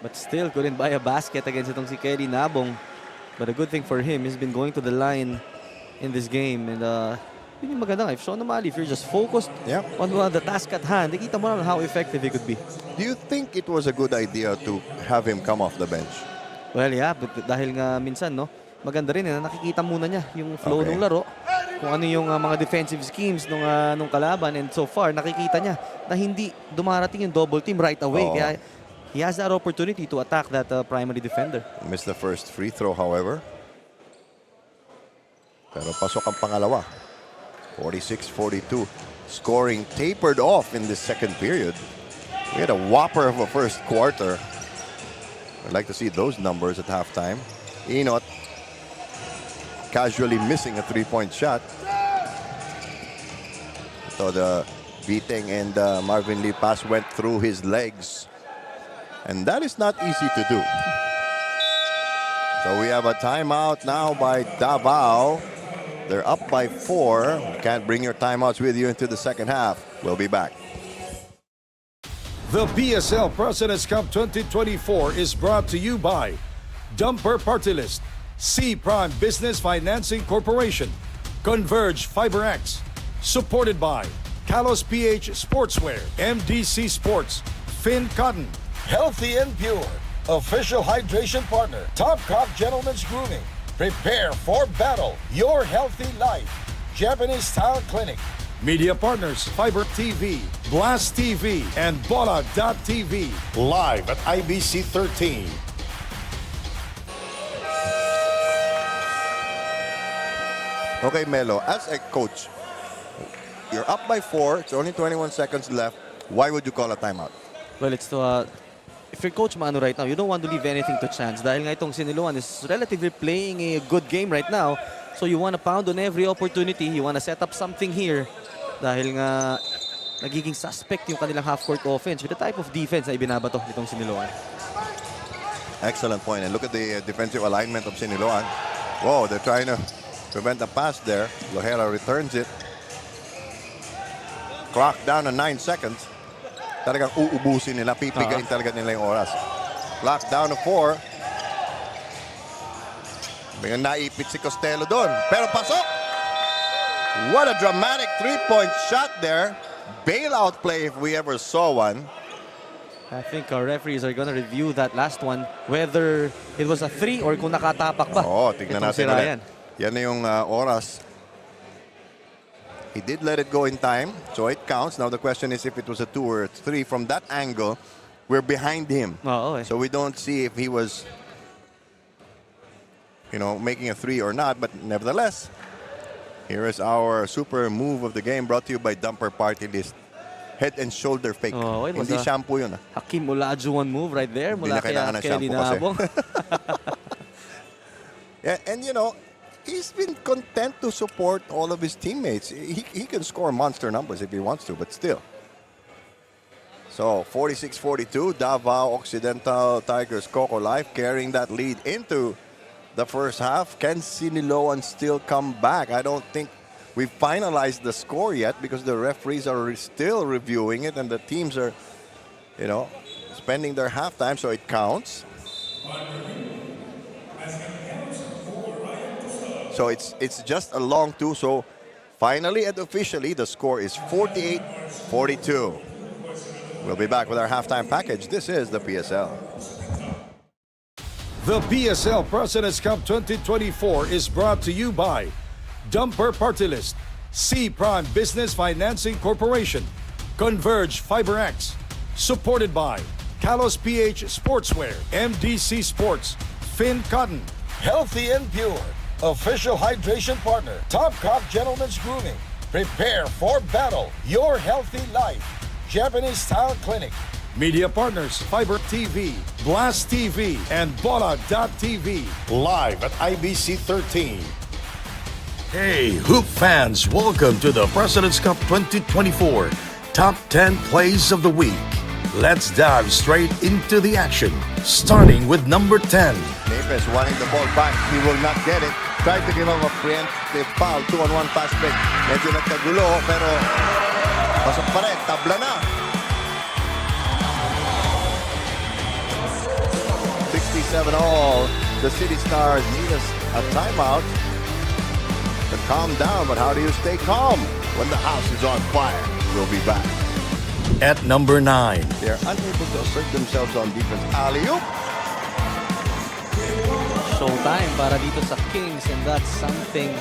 But still couldn't buy a basket against itong si Kelly Nabong. But a good thing for him, he's been going to the line in this game. And yun yung maganda nga. If Sean O'Malley, if you're just focused on the task at hand, nakita mo lang how effective he could be. Do you think it was a good idea to have him come off the bench? Well, yeah, but dahil nga minsan, no, maganda rin na nakikita muna niya yung flow ng laro, kung ano yung mga defensive schemes nung kalaban, and so far nakikita niya na hindi dumarating yung double team right away. Kaya he has that opportunity to attack that primary defender. Missed the first free throw, however. Pero pasok ang pangalawa. 46-42. Scoring tapered off in this second period. We had a whopper of a first quarter. I'd like to see those numbers at halftime. Inot casually missing a 3-point shot. So the beating, and Marvin Lee pass went through his legs. And that is not easy to do. So we have a timeout now by Davao. They're up by 4. Can't bring your timeouts with you into the second half. We'll be back. The PSL President's Cup 2024 is brought to you by Dumper Party List, C Prime Business Financing Corporation, Converge FiberX, supported by Kalos PH Sportswear, MDC Sports, Finn Cotton, Healthy and Pure, official hydration partner, Top Cop Gentlemen's Grooming, Prepare for Battle, Your Healthy Life, Japanese Style Clinic, media partners, Fiber TV, Blast TV, and Bola.tv, live at IBC 13. Okay, Melo, as a coach, you're up by 4. It's only 21 seconds left. Why would you call a timeout? Well, it's to, if you're Coach Manu right now, you don't want to leave anything to chance. Dahil nga itong Siniloan is relatively playing a good game right now. So you want to pound on every opportunity. You want to set up something here. Dahil nga nagiging suspect yung kanilang half-court offense with the type of defense na ibinabato nitong Siniloan. Excellent point. And look at the defensive alignment of Siniloan. Whoa, they're trying to prevent a pass there. Lojera returns it. Clock down to 9 seconds. Talagang uubusin nila. Pipigain talaga nila yung oras. Clock down to 4. Biglang naipit si Costello doon. Pero pasok! What a dramatic three-point shot there. Bailout play if we ever saw one. I think our referees are gonna review that last one, whether it was a 3 or kung nakatapak ba. Oo, tignan itong natin si Ryan. ulit. Yan na yung oras. He did let it go in time, so it counts. Now the question is if it was a 2 or a 3. From that angle, we're behind him. Oo, eh. So we don't see if he was, you know, making a 3 or not. But nevertheless, here is our super move of the game brought to you by Dumper Party List. Head and shoulder fake. Oh, it was Hindi a shampoo yun. Hakim Olajuwon move right there. Hindi Mula na kailangan ng Kelly shampoo kasi. Nabong. Yeah, and you know, he's been content to support all of his teammates. He can score monster numbers if he wants to, but still. So, 46-42, Davao Occidental Tigers COCOLIFE carrying that lead into the first half. Can Siniloan still come back? I don't think we've finalized the score yet because the referees are still reviewing it and the teams are, you know, spending their halftime, so it counts. So it's just a long 2. So finally and officially, the score is 48-42. We'll be back with our halftime package. This is the PSL. The PSL President's Cup 2024 is brought to you by Dumper Party List, C Prime Business Financing Corporation, Converge FiberX, supported by Kalos PH Sportswear, MDC Sports, Finn Cotton, Healthy and Pure, official hydration partner, Top Cop Gentlemen's Grooming, Prepare for Battle, Your Healthy Life, Japanese Style Clinic, media partners, Fiber TV, Blast TV, and Bola.tv, live at IBC 13. Hey, Hoop fans, welcome to the President's Cup 2024 Top 10 Plays of the Week. Let's dive straight into the action, starting with number 10. Nepes wanting the ball back. He will not get it. Tried to give him a preemptive foul. 2-on-1 fast break. Medyo nagkagulo, pero pasok pa rin. Tabla na. 67 all. The City Stars need a timeout to calm down. But how do you stay calm when the house is on fire? We'll be back. At number 9. They're unable to assert themselves on defense. Alley-oop. Showtime para dito sa Kings, and that's something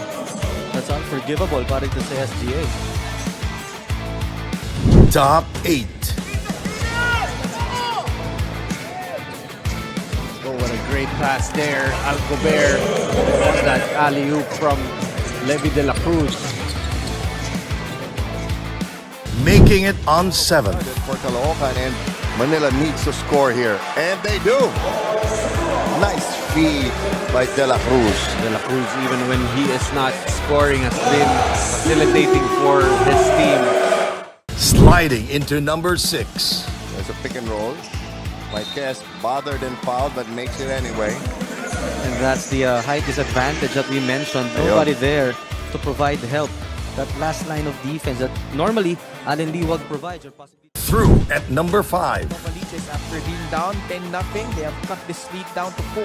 that's unforgivable para dito sa SGA. Top 8. Oh, what a great pass there. Alcober on that alley-oop from Levy de la Cruz. Making it on 7. For Caloocan, and Manila needs to score here. And they do. Nice feed by De La Cruz. De la Cruz, even when he is not scoring, has been facilitating for his team. Sliding into number 6. There's a pick and roll. Marquez bothered and fouled, but makes it anyway. And that's the height disadvantage that we mentioned. Nobody there to provide help. That last line of defense that normally Allen Liwag provides. Or possibly Through at number 5. Novaliches, after being down 10-0, they have cut this lead down to 4.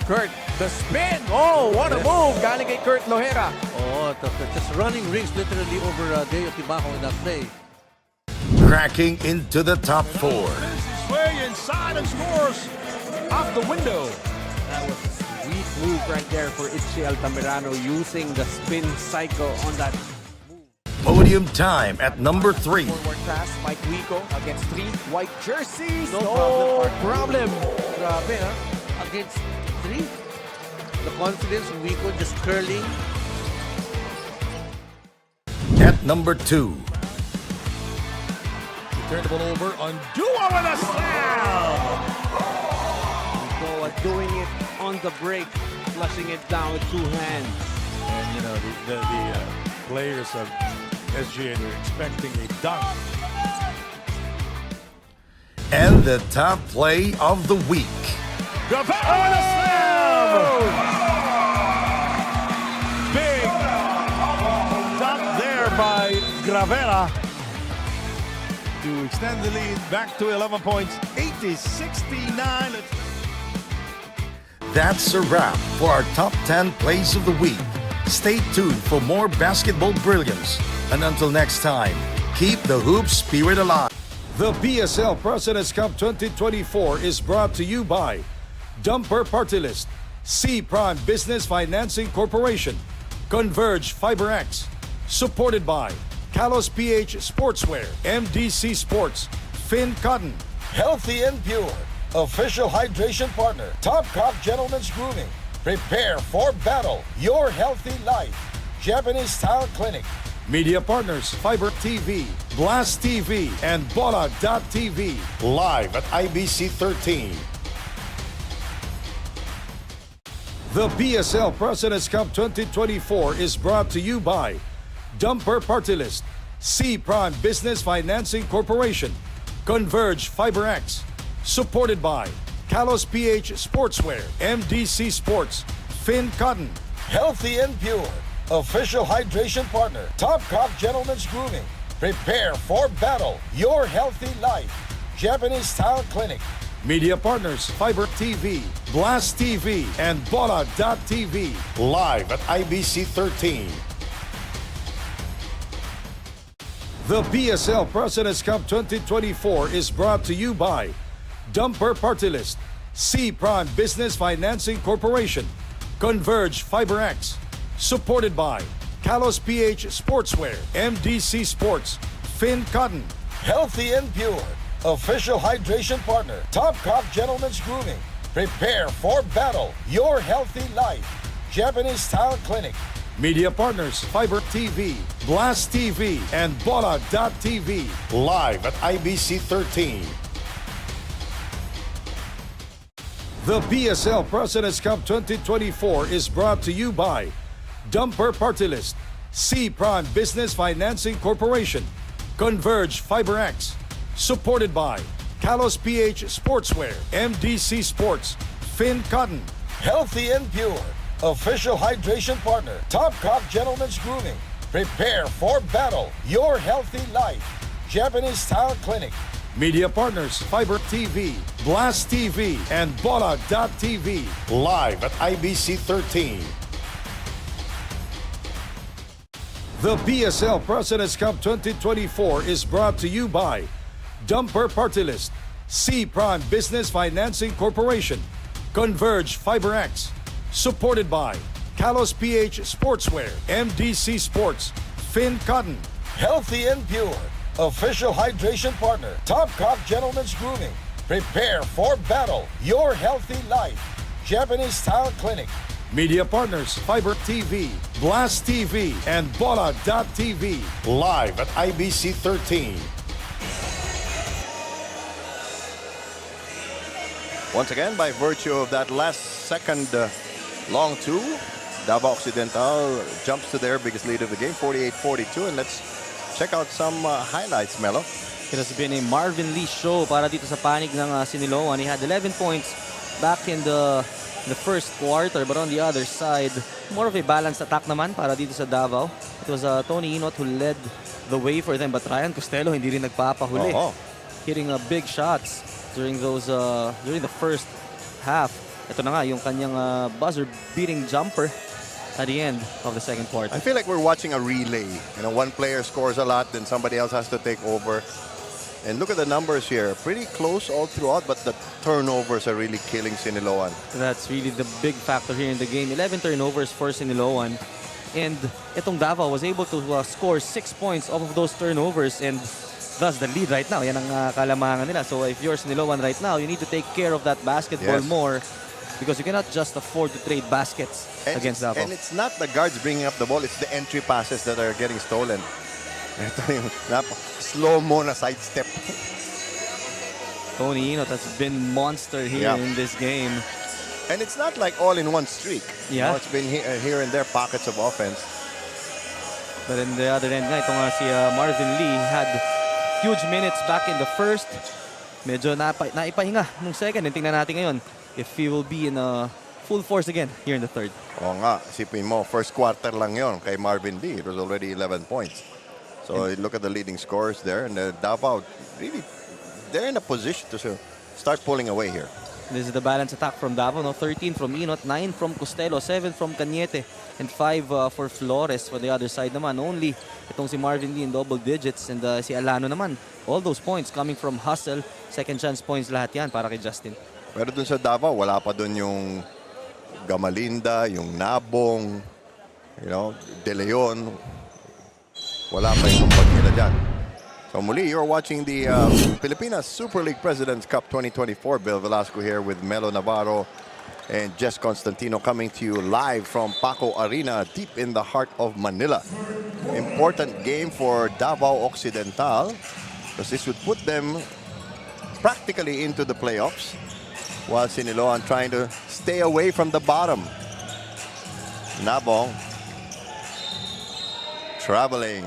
Kurt, the spin! Oh, what a move! Galing kay Kurt Lohera. Oh, just running rings literally over DAVAO in that play. Cracking into the top 4. His way inside and scores off the window. That was a sweet move right there for Itzi Altamirano using the spin cycle on that. Podium time at number 3. Forward pass, Mike Wico against 3 white jerseys. No problem. Grabe, ha? Against 3. The confidence of Wico just curling. At number 2. Turn the ball over on Dua with a slam. Wico doing it on the break, flushing it down with 2 hands. And you know the players of SGA are expecting a dunk. And the top play of the week. DAVAO with a slam. Big dunk there by Gravera to extend the lead back to 11 points, 80-69. That's a wrap for our top 10 plays of the week. Stay tuned for more basketball brilliance. And until next time, keep the hoop spirit alive. The PSL President's Cup 2024 is brought to you by Dumper Party List, C Prime Business Financing Corporation, Converge FiberX, supported by Kalos PH Sportswear, MDC Sports, Finn Cotton, Healthy and Pure, official hydration partner, Top Cop Gentlemen's Grooming, Prepare for Battle, Your Healthy Life, Japanese Style Clinic, media partners, Fiber TV, Blast TV, and Bola.tv, live at IBC 13. The PSL President's Cup 2024 is brought to you by Dumper Party List, C Prime Business Financing Corporation, Converge FiberX, supported by Kalos PH Sportswear, MDC Sports, Finn Cotton, Healthy and Pure, official hydration partner, Top Cop Gentlemen's Grooming, Prepare for Battle, Your Healthy Life, Japanese Style Clinic, media partners, Fiber TV, Blast TV, and Bola.tv, live at IBC 13. The PSL President's Cup 2024 is brought to you by Dumper Party List, C Prime Business Financing Corporation, Converge FiberX, supported by Kalos PH Sportswear, MDC Sports, Finn Cotton, Healthy and Pure, official hydration partner, Top Cop Gentlemen's Grooming, Prepare for Battle, Your Healthy Life, Japanese Style Clinic, media partners, Fiber TV, Blast TV, and Bola.tv, live at IBC 13. The PSL President's Cup 2024 is brought to you by Dumper Party List, C Prime Business Financing Corporation, Converge FiberX, supported by Kalos PH Sportswear, MDC Sports, Finn Cotton, Healthy and Pure, official hydration partner, Top Cop Gentlemen's Grooming, Prepare for Battle, Your Healthy Life, Japanese Style Clinic, media partners, Fiber TV, Blast TV, and Bola.tv, live at IBC 13. The PSL President's Cup 2024 is brought to you by Dumper Party List, C Prime Business Financing Corporation, Converge FiberX, supported by Kalos PH Sportswear, MDC Sports, Finn Cotton, Healthy and Pure, official hydration partner, Top Cop Gentlemen's Grooming, Prepare for Battle, Your Healthy Life, Japanese Style Clinic, media partners, Fiber TV, Blast TV, and Bola.tv, live at IBC 13. Once again, by virtue of that last second long two, Davao Occidental jumps to their biggest lead of the game, 48-42. And let's check out some highlights, Melo. It has been a Marvin Lee show para dito sa panig ng Siniloan. He had 11 points back in the first quarter, but on the other side, more of a balanced attack naman para dito sa Davao. It was Tony Inot who led the way for them, but Ryan Costello hindi rin nagpapahuli. Hitting big shots during the first half. Ito na nga yung kanyang buzzer-beating jumper at the end of the second quarter. I feel like we're watching a relay. You know, one player scores a lot, then somebody else has to take over. And look at the numbers here. Pretty close all throughout, but the turnovers are really killing Siniloan. That's really the big factor here in the game. 11 turnovers for Siniloan. And itong Davao was able to score 6 points off of those turnovers, and thus the lead right now. Yan ang kalamangan nila. So if you're Siniloan right now, you need to take care of that basketball more, because you cannot just afford to trade baskets against Davao. And it's not the guards bringing up the ball, it's the entry passes that are getting stolen. Ito yung slow-mo na sidestep. Tony Inot has been monster here in this game. And it's not like all in one streak. Yeah. You know, it's been here and there pockets of offense. But in the other end nga, ito nga si Marvin Lee had huge minutes back in the first. Medyo naipahinga nung second. And tingnan natin ngayon if he will be in full force again here in the third. Oo nga, isipin mo, first quarter lang yon kay Marvin Lee. It was already 11 points. So look at the leading scores there. And Davao, really, they're in a position to start pulling away here. This is the balance attack from Davao. No? 13 from Inot, 9 from Costello, 7 from Cañete, and 5 for Flores. For the other side naman, only itong si Marvin Lee in double digits, and si Alano naman. All those points coming from hustle. Second chance points lahat yan para kay Justin. Pero dun sa Davao, wala pa dun yung Gamalinda, yung Nabong, you know, De Leon. Wala pa yung tumbag nila dyan. So muli, you're watching the Pilipinas Super League Presidents Cup 2024. Bill Velasco here with Melo Navarro and Jess Constantino coming to you live from Paco Arena, deep in the heart of Manila. Important game for Davao Occidental, because this would put them practically into the playoffs, while Siniloan trying to stay away from the bottom. Nabong traveling.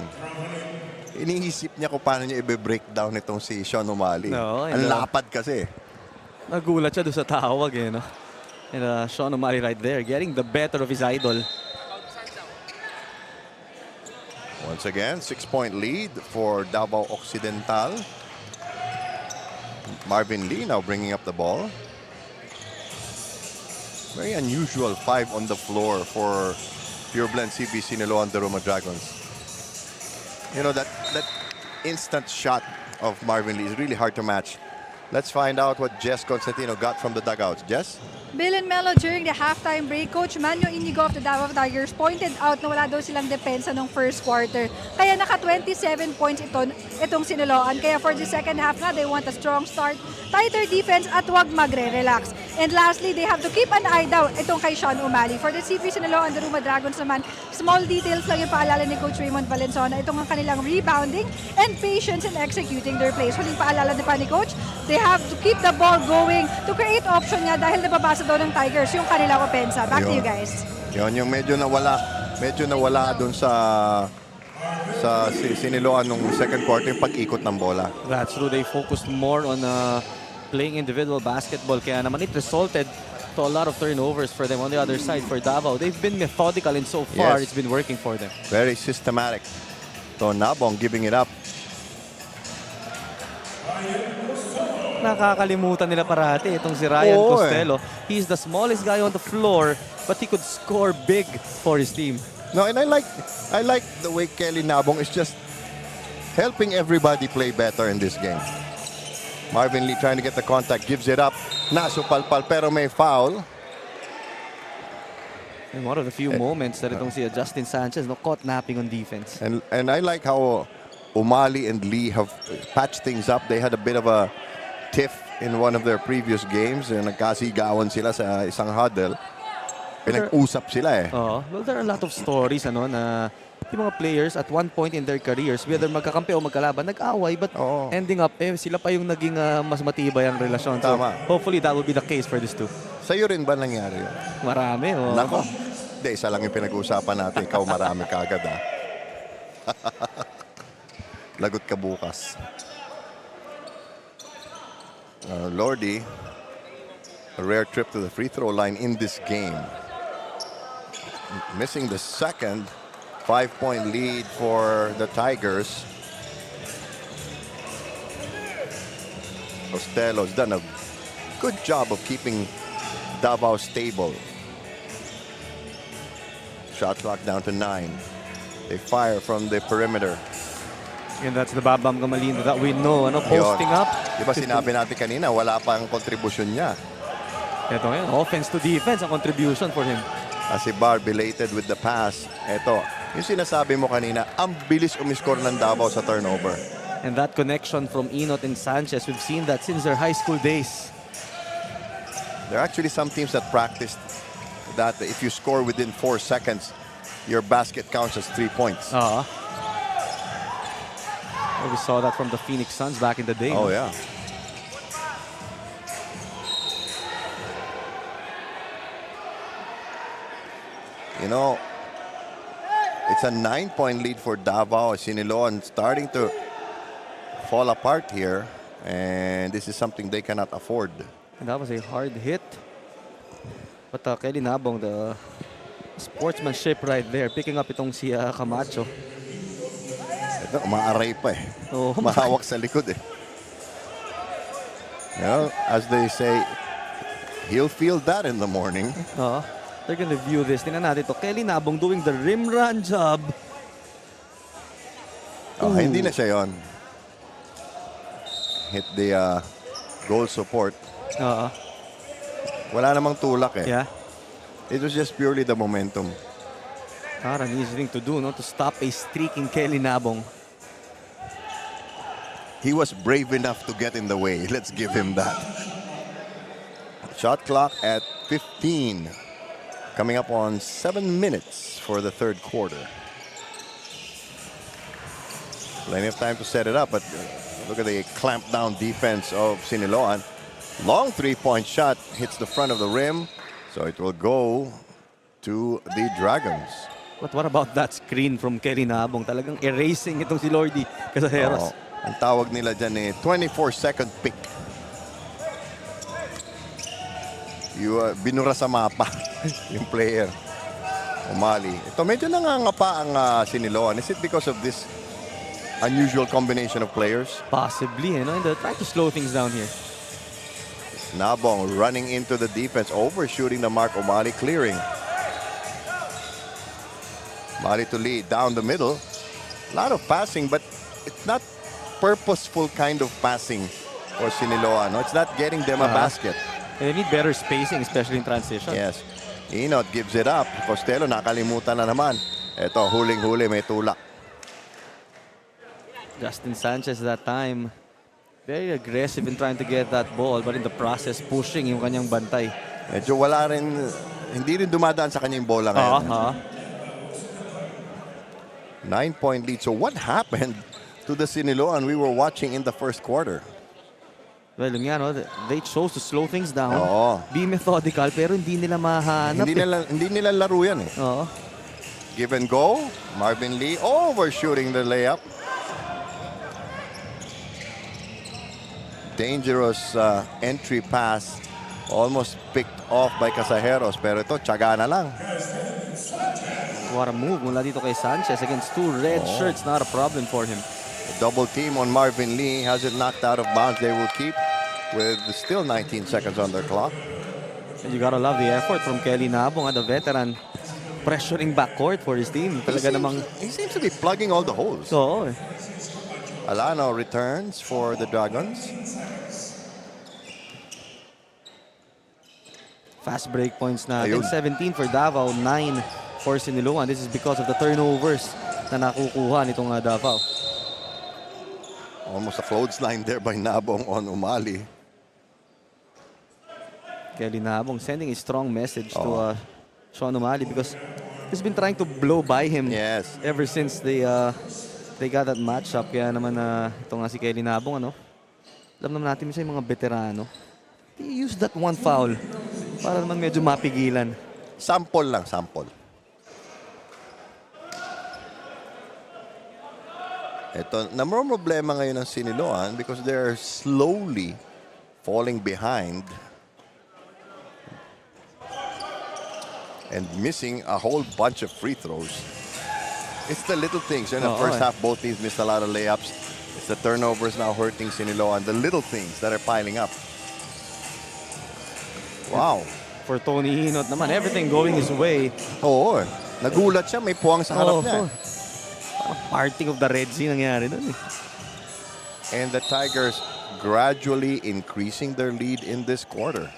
Iniisip niya kung paano niya i-breakdown itong si Sean O'Malley. No, ang lapad kasi. Nagulat siya doon sa tawag no? And Sean O'Malley right there, getting the better of his idol. Once again, 6-point lead for Davao Occidental. Marvin Lee now bringing up the ball. Very unusual 5 on the floor for PUREBLENDS CB Siniloan DARUMA Dragons. You know, that instant shot of Marvin Lee is really hard to match. Let's find out what Jess Constantino got from the dugouts. Jess? Bill and Melo, during the halftime break, Coach Manyo Inigo of the Davao Tigers pointed out na wala daw silang depensa nung first quarter. Kaya naka 27 points itong Siniloan. Kaya for the second half nga, they want a strong start, tighter defense, at wag magre-relax. And lastly, they have to keep an eye down itong kay Sean O'Malley. For the CP Siniloan DARUMA Dragons naman, small details lang yung paalala ni Coach Raymond Valenzuela. Itong ang kanilang rebounding and patience in executing their plays. Huling paalala pa ni Coach, they have to keep the ball going to create option nga dahil nababasa daw ng Tigers yung kanilang opensa. Back to you guys. Yun yung medyo nawala dun sa Siniloan nung second quarter yung pag-ikot ng bola. That's true. They focused more on playing individual basketball. Kaya naman it resulted to a lot of turnovers for them. On the other side, for Davao, they've been methodical, and so far it's been working for them. Very systematic. So Nabong giving it up. Nakakalimutan nila parati itong si Ryan Costello. He's the smallest guy on the floor, but he could score big for his team. No, and I like the way Kelly Nabong is just helping everybody play better in this game. Marvin Lee trying to get the contact, gives it up. Nasupalpal pero may foul. And one of the few moments that itong si Justin Sanchez caught napping on defense. And I like how O'Malley and Lee have patched things up. They had a bit of a tiff in one of their previous games. Nagkasigawan sila sa isang huddle. Pinag-usap sila Well, there are a lot of stories na yung mga players at one point in their careers, whether magkakampi o magkalaban, nag-away, but ending up, sila pa yung naging mas matibay ang relasyon. So, hopefully that will be the case for these two. Sa'yo rin ba nangyari yun? Marami. Nako. Hindi, isa lang yung pinag-uusapan natin. Ikaw marami kagad lagot ka bukas. Lordy, a rare trip to the free throw line in this game. Missing the second. 5-point lead for the Tigers. Costello's done a good job of keeping Davao stable. Shot clock down to 9. They fire from the perimeter. And that's the Babam Gamalino that we know. Posting up. Diba sinabi natin kanina, wala pang kontribusyon niya. Ito ngayon, offense to defense ang contribution for him. Si Bar belated with the pass. Ito, yung sinasabi mo kanina, ang bilis umiscore ng Davao sa turnover. And that connection from Inot and Sanchez, we've seen that since their high school days. There are actually some teams that practice that if you score within 4 seconds, your basket counts as 3 points. We saw that from the Phoenix Suns back in the day. Oh, yeah. You know, it's a 9-point lead for Davao. Siniloan starting to fall apart here. And this is something they cannot afford. And that was a hard hit. But Kelly Nabong, the sportsmanship right there. Picking up itong si Camacho. Ito, umaaray pa eh. Oh, mahawak sa likod eh. You know, as they say, he'll feel that in the morning. They're gonna view this. Tingnan natin ito. Kelly Nabong doing the rim run job. Hindi na siya yun. Hit the goal support. Wala namang tulak eh. Yeah. It was just purely the momentum. Not an easy thing to do, no? To stop a streaking Kelly Nabong. He was brave enough to get in the way. Let's give him that. Shot clock at 15. Coming up on 7 minutes for the third quarter. Plenty of time to set it up, but look at the clamp down defense of Siniloan. Long three-point shot hits the front of the rim, so it will go to the Dragons. But what about that screen from Kelly Nabong? Talagang erasing itong si Lordy Casajeros. Ang tawag nila dyan eh, 24-second pick. Binura sa mapa yung player. Umali. Ito medyo nangangapa ang Siniloan. Is it because of this unusual combination of players? Possibly, you know, and they're trying to slow things down here. Nabong running into the defense, overshooting the mark. Umali clearing. Umali to lead down the middle. A lot of passing, but it's not purposeful kind of passing for Siniloan. No? It's not getting them a basket. They need better spacing, especially in transition. Yes. Inot gives it up. Costello nakalimutan na naman. Ito, huling-huli, may tulak. Justin Sanchez that time, very aggressive in trying to get that ball, but in the process, pushing yung kanyang bantay. Medyo wala rin, hindi rin dumadaan sa kanyang bola ngayon. 9-point lead. So what happened to the Siniloan we were watching in the first quarter? Well, yun nga, no? They chose to slow things down. Be methodical, pero hindi nila mahanap. Hindi nila laro yan eh. Give and go. Marvin Lee overshooting the layup. Dangerous entry pass. Almost picked off by Casajeros, pero ito, tiyaga na lang. What a move mula dito kay Sanchez against two red shirts. Not a problem for him. Double team on Marvin Lee. Has it knocked out of bounds. They will keep with still 19 seconds on their clock. And you gotta love the effort from Kelly Nabong, the veteran, pressuring backcourt for his team. He seems to be plugging all the holes. Alano returns for the Dragons. Fast break points natin. 17 for Davao, 9 for Siniloan. This is because of the turnovers na nakukuha nitong Davao. Almost a clothesline there by Nabong on Umali. Kelly Nabong sending a strong message to Sean Umali because he's been trying to blow by him ever since they got that matchup. Kaya naman ito nga si Kelly Nabong, ano? Alam naman natin yung mga veterano. He used that one foul para naman medyo mapigilan. Sample lang, sample. Ito, namang problema ngayon ng Siniloan because they're slowly falling behind and missing a whole bunch of free throws. It's the little things. In the first half, both teams missed a lot of layups. It's the turnovers now hurting Siniloan. The little things that are piling up. Wow. For Tony Hinot naman, everything going his way. Oo. Nagulat siya. May puwang sa harap niya. Parang parting of the Red Sea nangyari doon eh. And the Tigers gradually increasing their lead in this quarter.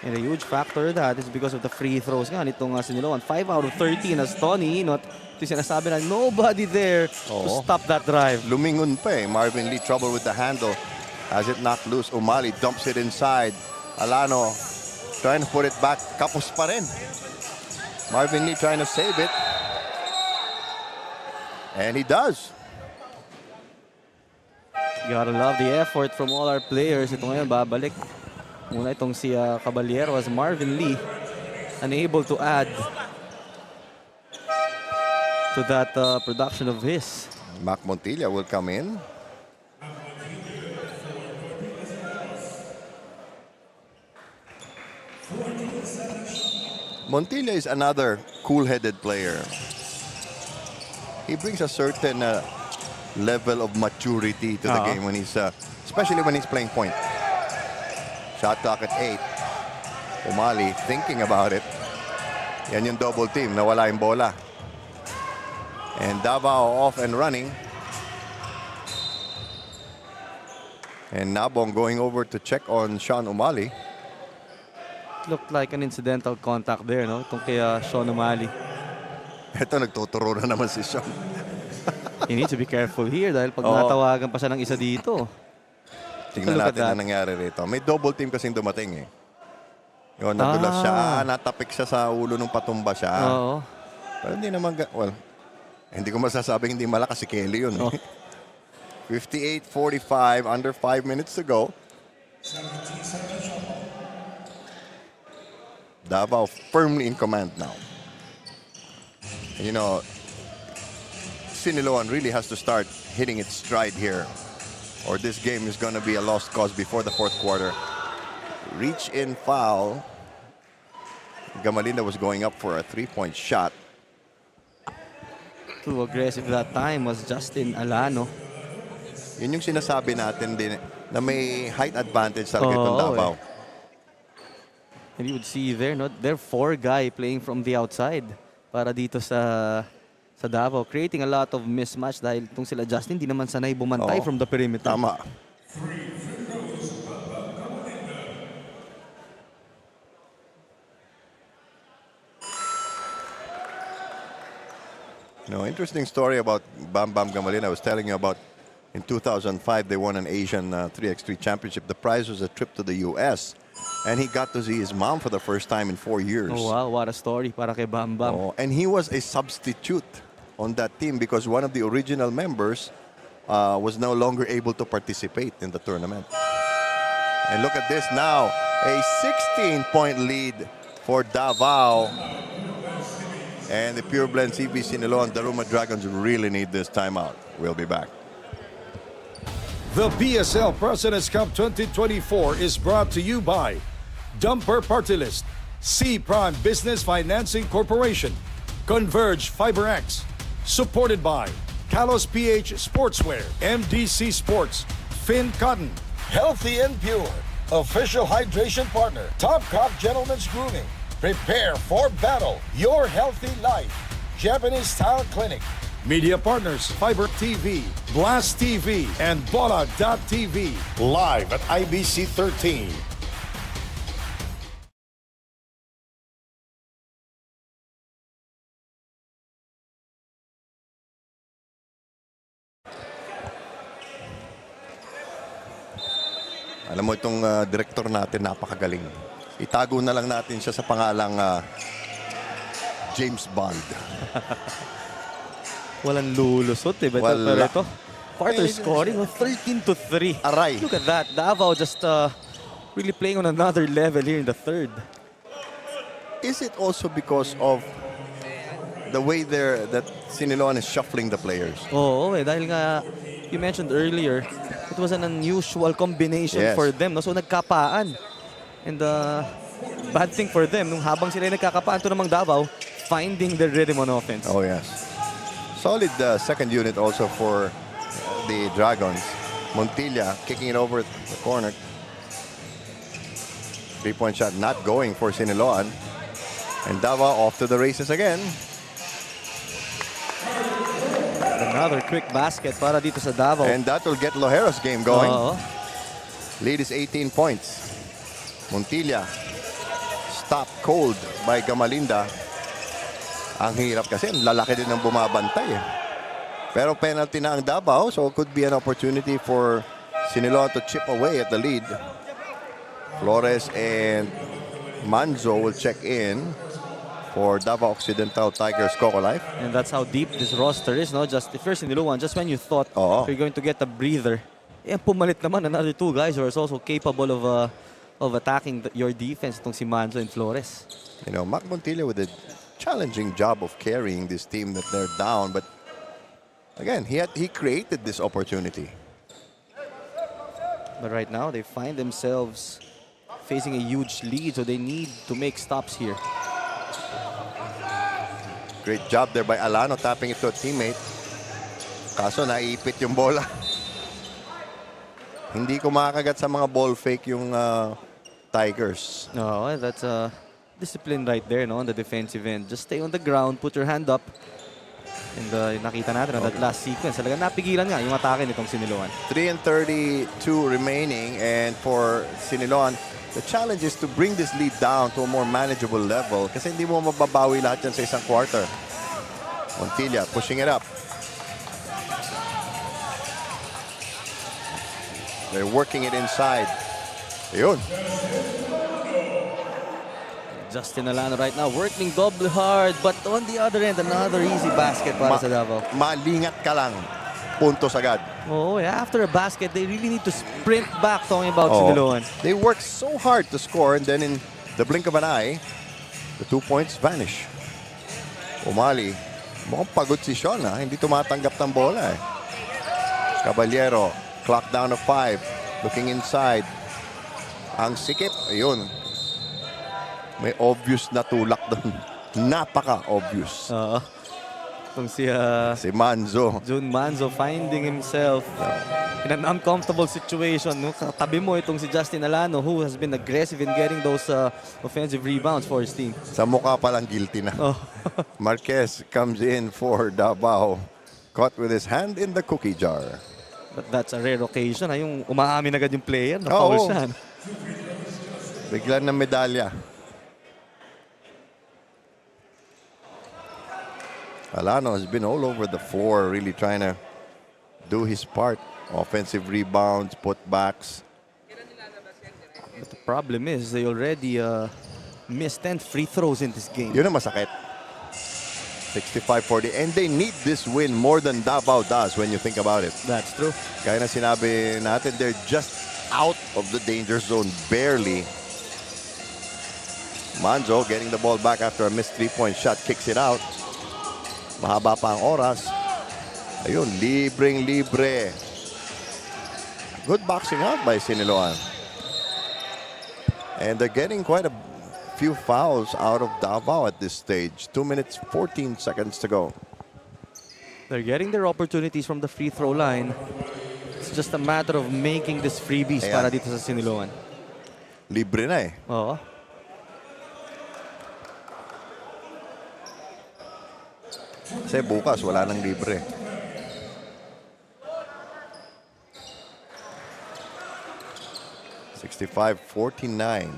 And a huge factor that is because of the free throws nga nitong Siniloan. 5 out of 13 as Tony Hinot. Ito sinasabi na nobody there to stop that drive. Lumingon pa eh. Marvin Lee trouble with the handle. As it knocked loose, Umali dumps it inside. Alano trying to put it back. Kapos pa rin. Marvin Lee trying to save it. And he does. Gotta love the effort from all our players. Ito ngayon, babalik. Muna itong si Caballero as Marvin Lee unable to add to that production of his. Mac Montilla will come in. Montilla is another cool-headed player. He brings a certain level of maturity to the game when he's, especially when he's playing point. Shot clock at 8. Umali thinking about it. Yan yung double team. Nawala yung bola. And Davao off and running. And Nabong going over to check on Sean Umali. Looked like an incidental contact there, no? Itong kay Sean Umali. Ito, nagtuturo na naman si Sean. He needs to be careful here dahil pag natawagan pa siya ng isa dito. Tingnan natin na nangyari rito. May double team kasing dumating eh. Yun, nadulas siya. Natapik siya sa ulo nung patumba siya. Oo. Pero hindi naman, well, hindi ko masasabing hindi malakas si Kelly yun. 58-45, under 5 minutes to go. Davao firmly in command now. And you know, Siniloan really has to start hitting its stride here, or this game is going to be a lost cause before the fourth quarter. Reach in foul. Gamalinda was going up for a three-point shot. Too aggressive that time was Justin Alano. Yun yung sinasabi natin din na may height advantage talaga itong Davao. And you would see there, no? They're 4 guy playing from the outside para dito sa Davao, creating a lot of mismatch dahil itong sila Justin di naman sanay bumantay from the perimeter. Tama. No, interesting story about Bam Bam Gamalin. I was telling you about in 2005 they won an Asian 3x3 championship. The prize was a trip to the US. And he got to see his mom for the first time in 4 years. Oh wow, what a story para kay Bam Bam. Oh, and he was a substitute on that team because one of the original members was no longer able to participate in the tournament. And look at this now, a 16-point lead for Davao. And the PureBlend CB Siniloan Daruma Dragons really need this timeout. We'll be back. The PSL President's Cup 2024 is brought to you by Dumper Party List, C Prime Business Financing Corporation, Converge FiberX, supported by Kalos PH Sportswear, MDC Sports, Finn Cotton, Healthy and Pure, official hydration partner, Top Cop Gentlemen's Grooming, Prepare for Battle, Your Healthy Life, Japanese Style Clinic, media partners, Fiber TV, Blast TV, and Bola.tv. Live at IBC 13. Alam mo itong director natin, napakagaling. Itago na lang natin siya sa pangalang James Bond. Walang lulusot eh. Pero ito, quarter scoring of 13-3. Aray. Look at that. Davao just really playing on another level here in the third. Is it also because of the way that Siniloan is shuffling the players. Oo, dahil nga, you mentioned earlier, it was an unusual combination Yes. for them. No? So nagkapaan. And bad thing for them, nung habang sila nagkakapaan, ito namang Davao, finding the rhythm on offense. Oh, yes. Solid second unit also for the Dragons. Montilla kicking it over the corner. 3-point shot not going for Siniloan. And Davao off to the races again. Another quick basket para dito sa Davao. And that will get Lojero's game going. Oo. Lead is 18 points. Montilla stopped cold by Gamalinda. Ang hirap kasi, lalaki din ng bumabantay. Pero penalty na ang Davao, so it could be an opportunity for Siniloan to chip away at the lead. Flores and Manzo will check in for Davao Occidental Tigers COCOLIFE. And that's how deep this roster is, no? Just if you're Siniloan, just when you thought you're going to get a breather, pumalit naman another two guys who are also capable of attacking your defense, itong si Manzo and Flores. You know, Mac Montilla with a challenging job of carrying this team that they're down, but again, he created this opportunity. But right now, they find themselves facing a huge lead, so they need to make stops here. Great job there by Alano, tapping it to a teammate. Kaso naipit yung bola. Hindi ko makakagat sa mga ball fake yung Tigers. No, that's discipline right there, no, on the defensive end. Just stay on the ground, put your hand up. And nakita natin that last sequence. Talaga napigilan nga yung atake nitong Siniloan. 3:32 remaining, and for Siniloan, the challenge is to bring this lead down to a more manageable level kasi hindi mo mababawi lahat yan sa isang quarter. Montilla pushing it up. They're working it inside. Ayun. Justin Alano right now working double hard, but on the other end, another easy basket para sa Davao. Malingat ka lang. Puntos agad. Oh, yeah, after a basket, they really need to sprint back, talking about Siniloan. They work so hard to score, and then in the blink of an eye, the 2 points vanish. Umali. Mukhang pagod si Sean, ha? Hindi tumatanggap ng bola, eh. Caballero, clock down to 5. Looking inside. Ang sikip, ayun. May obvious na tulak doon. Napaka-obvious. Itong si Manzo. Jun Manzo finding himself in an uncomfortable situation. No? Katabi mo itong si Justin Alano, who has been aggressive in getting those offensive rebounds for his team. Sa mukha palang guilty na. Marquez comes in for Davao. Caught with his hand in the cookie jar. But that's a rare occasion. Yung umaamin agad yung player. Na-foul siya. Biglan ng medalya. Alano has been all over the floor, really trying to do his part. Offensive rebounds, putbacks. But the problem is they already missed 10 free throws in this game. Yun ang masakit. 65-40. And they need this win more than Davao does when you think about it. That's true. Kaya na sinabi natin, they're just out of the danger zone, barely. Manzo getting the ball back after a missed three-point shot, kicks it out. Mahaba pa ang oras. Ayun, libreng-libre. Good boxing out by Siniloan. And they're getting quite a few fouls out of Davao at this stage. 2 minutes, 14 seconds to go. They're getting their opportunities from the free throw line. It's just a matter of making this freebies para dito sa Siniloan. Libre na eh. Oo. Kasi bukas, wala nang libre. $65-49.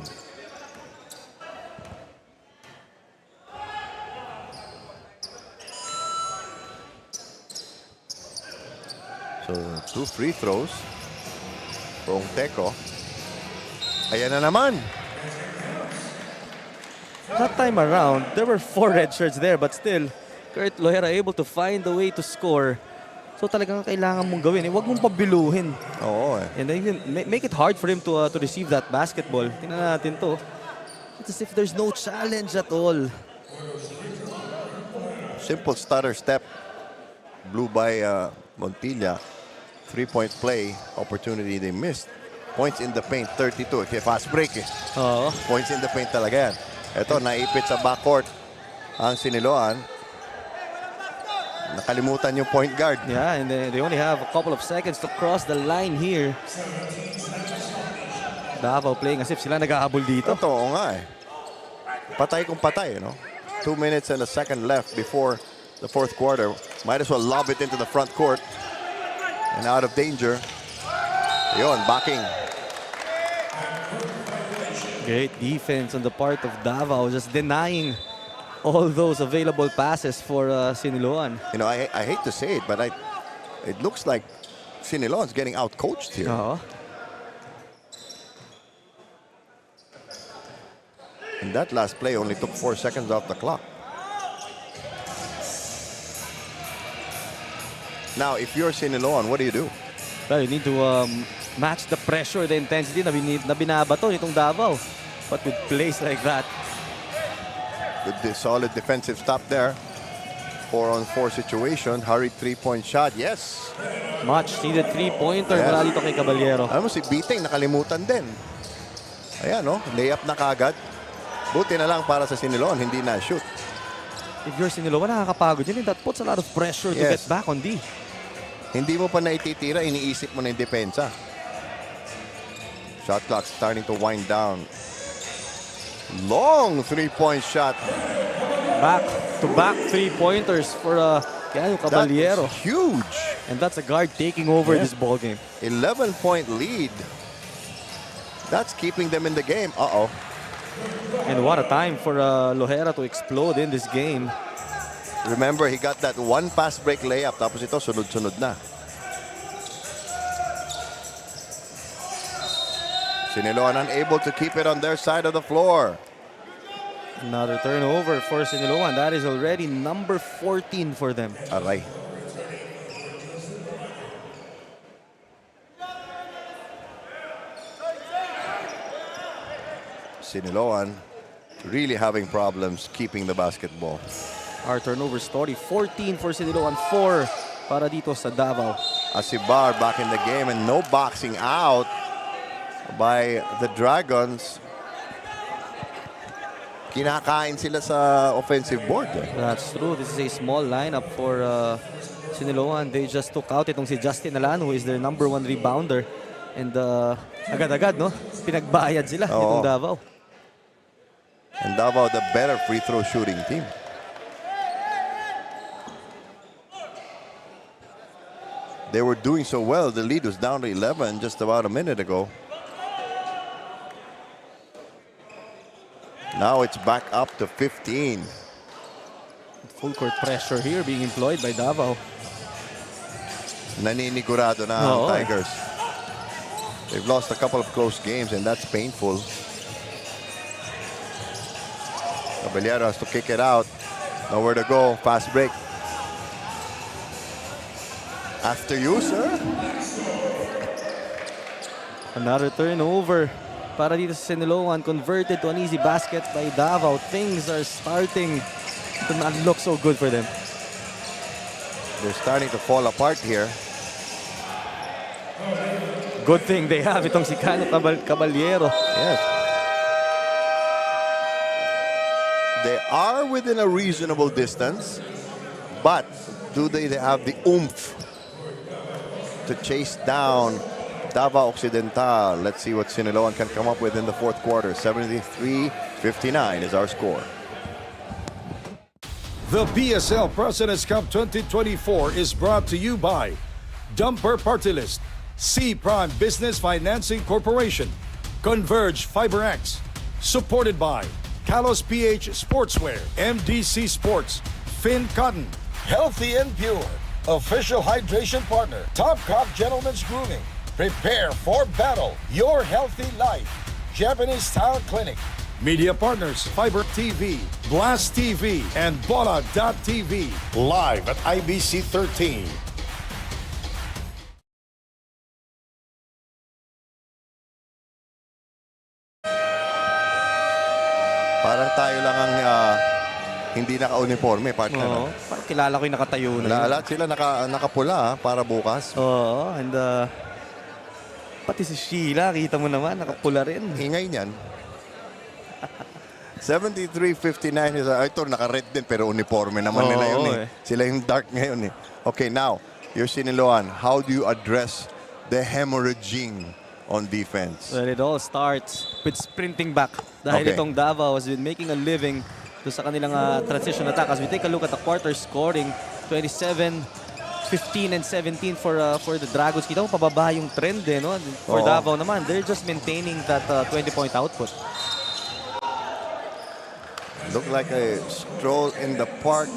So, 2 free throws from Teco. Ayan na naman. That time around, there were 4 red shirts there, but still, Kurt Lojera able to find a way to score. So talagang kailangan mong gawin. Huwag mong pabiluhin. Oo eh. And then make it hard for him to receive that basketball. Tingnan natin to. It's as if there's no challenge at all. simple stutter step blew by Montilla. 3-point play opportunity they missed. Points in the paint, 32. Okay, fast break eh. Oo. Points in the paint talaga yan. Ito, naipit sa backcourt ang Siniloan. Nakalimutan yung point guard. Yeah, and they only have a couple of seconds to cross the line here. Davao playing as if sila nag-ahabol dito. Totoo nga eh. Patay kung patay, you know. 2 minutes and a second left before the fourth quarter. Might as well lob it into the front court. And out of danger. Ayun, backing. Great defense on the part of Davao, just denying all those available passes for Siniloan. You know, I hate to say it, but it looks like Siniloan's getting out-coached here. Oo. And that last play only took 4 seconds off the clock. Now, if you're Siniloan, what do you do? Well, you need to match the pressure, the intensity na binabato nitong Davao. But with plays like that, With the solid defensive stop there. 4-on-4 situation. Hurried 3-point shot. Yes. much needed 3-pointer Yes. mula dito kay Caballero. Alam mo, si Biteng nakalimutan din. Ayan, no? Layup na kagad. Buti na lang para sa Siniloan, hindi na shoot. If you're Siniloan, nakakapagod yun. That puts a lot of pressure to Yes. get back on D. Hindi mo pa naititira, iniisip mo na yung depensa. Shot clock starting to wind down. Long 3-point shot. Back-to-back 3-pointers for Caballero. That is huge. And that's a guard taking over this ball game. 11-point lead. That's keeping them in the game. Uh-oh. And what a time for Lohera to explode in this game. Remember, he got that one pass break layup. Tapos ito, sunod-sunod na. Siniloan unable to keep it on their side of the floor. Another turnover for Siniloan. That is already number 14 for them. Aray. Siniloan really having problems keeping the basketball. Our turnover story, 14 for Siniloan, 4 para dito sa Davao. Asibar back in the game and no boxing out by the Dragons. Kinakain sila sa offensive board. That's true. This is a small lineup for Siniloan. They just took out itong si Justin Alan, who is their number 1 rebounder. And agad-agad, no? Pinagbayad sila itong Davao. And Davao, the better free throw shooting team. They were doing so well. The lead was down to 11 just about a minute ago. Now it's back up to 15. Full court pressure here being employed by Davao. Naninigurado na ang Tigers. They've lost a couple of close games and that's painful. Caballero has to kick it out. Nowhere to go. Fast break. After you, sir. Another turnover para dito sa Siniloan, converted to an easy basket by Davao. Things are starting to not look so good for them. They're starting to fall apart here. Good thing they have itong si Cano Caballero. Yes. They are within a reasonable distance, but do they have the oomph to chase down Davao Occidental? Let's see what Siniloan can come up with in the fourth quarter. 73-59 is our score. The PSL President's Cup 2024 is brought to you by Dumper Party List, C Prime Business Financing Corporation, Converge FiberX, supported by Kalos PH Sportswear, MDC Sports, Finn Cotton, Healthy and Pure, official hydration partner, Topcock Gentlemen's Grooming, prepare for battle, your healthy life, Japanese Style Clinic, media partners, Fiber TV, Blast TV, and Bola.tv, live at IBC 13. Parang tayo lang ang hindi naka-uniforme, partner. Oo, parang kilala ko yung nakatayo na yun. Lahat sila nakapula para bukas. Oo, and pati si Sheila, kita mo naman, nakapula rin. Ingay niyan. 73-59 is ito naka-red din pero uniforme naman nila yun eh. Sila yung dark ngayon eh. Okay, now, you're Siniloan. How do you address the hemorrhaging on defense? Well, it all starts with sprinting back. Dahil itong Davao has been making a living sa kanilang transition attack. As we take a look at the quarter scoring, 27, 15, and 17 for the Dragons. Kita mo, pababa yung trend eh, no? For Davao naman, they're just maintaining that 20-point output. Look like a stroll in the park.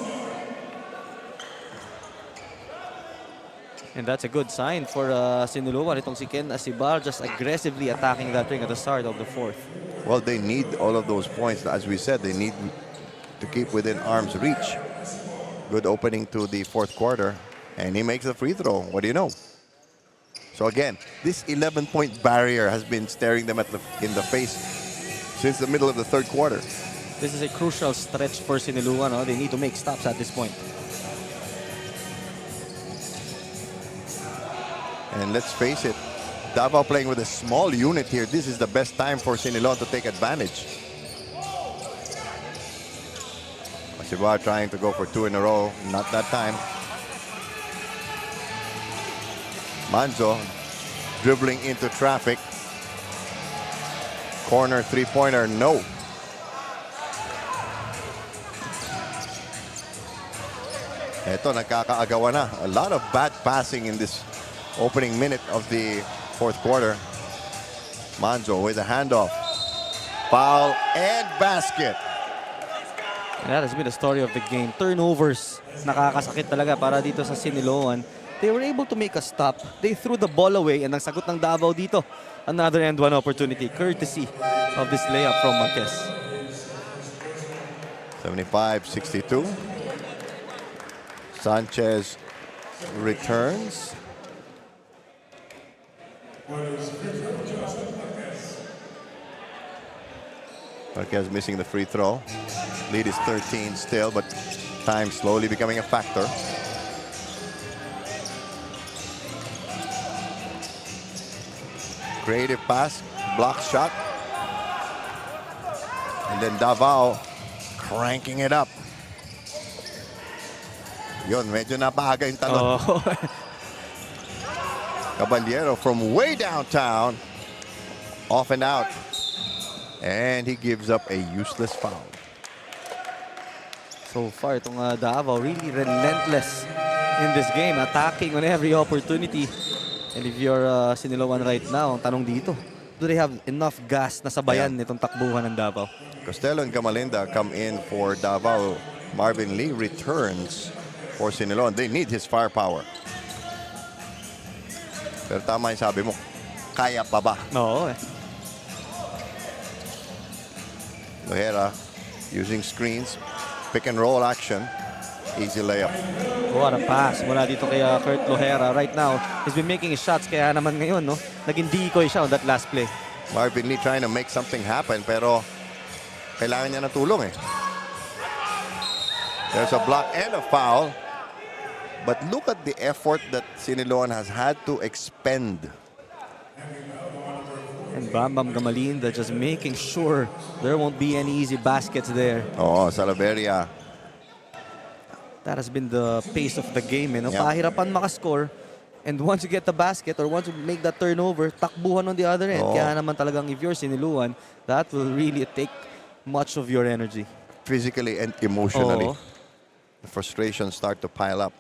And that's a good sign for Siniloan. Itong si Ken Asibar just aggressively attacking that ring at the start of the fourth. Well, they need all of those points. As we said, they need to keep within arm's reach. Good opening to the fourth quarter. And he makes a free throw. What do you know? So again, this 11-point barrier has been staring them in the face since the middle of the third quarter. This is a crucial stretch for Siniloan. They need to make stops at this point. And let's face it, Davao playing with a small unit here. This is the best time for Siniloan to take advantage. Asibar trying to go for 2 in a row. Not that time. Manzo dribbling into traffic. Corner three-pointer, no. Eto, nagkakaagawa na. A lot of bad passing in this opening minute of the fourth quarter. Manzo with a handoff. Foul and basket. And that has been the story of the game. Turnovers. Nakakasakit talaga para dito sa Siniloan. They were able to make a stop. They threw the ball away and ang sagot ng Davao dito. Another and one opportunity courtesy of this layup from Marquez. 75-62. Sanchez returns. Marquez missing the free throw. Lead is 13 still, but time slowly becoming a factor. Creative pass, block shot. And then Davao cranking it up. Yun, medyo napaga yung talon. Caballero from way downtown. Off and out. And he gives up a useless foul. So far, itong Davao really relentless in this game. Attacking on every opportunity. And if you're Siniloan right now, ang tanong dito, do they have enough gas na sabayan nitong takbuhan ng Davao? Costello and Gamalinda come in for Davao. Marvin Lee returns for Siniloan. They need his firepower. Pero tama yung sabi mo, kaya pa ba? Oo Lohera using screens, pick and roll action, easy layup. What a pass mula dito kay Kurt Lohera. Right now, he's been making his shots kaya naman ngayon, no? Naging decoy siya on that last play. Marvin Lee trying to make something happen pero kailangan niya ng tulong eh. There's a block and a foul. But look at the effort that Siniloan has had to expend. And Bam Bam Gamalinda just making sure there won't be any easy baskets there. Oh, Salaveria. That has been the pace of the game. You know? Pahirapan makascore. And once you get the basket or once you make that turnover, takbuhan on the other end. Kaya naman talagang if you're Siniloan, that will really take much of your energy. Physically and emotionally. The frustrations start to pile up.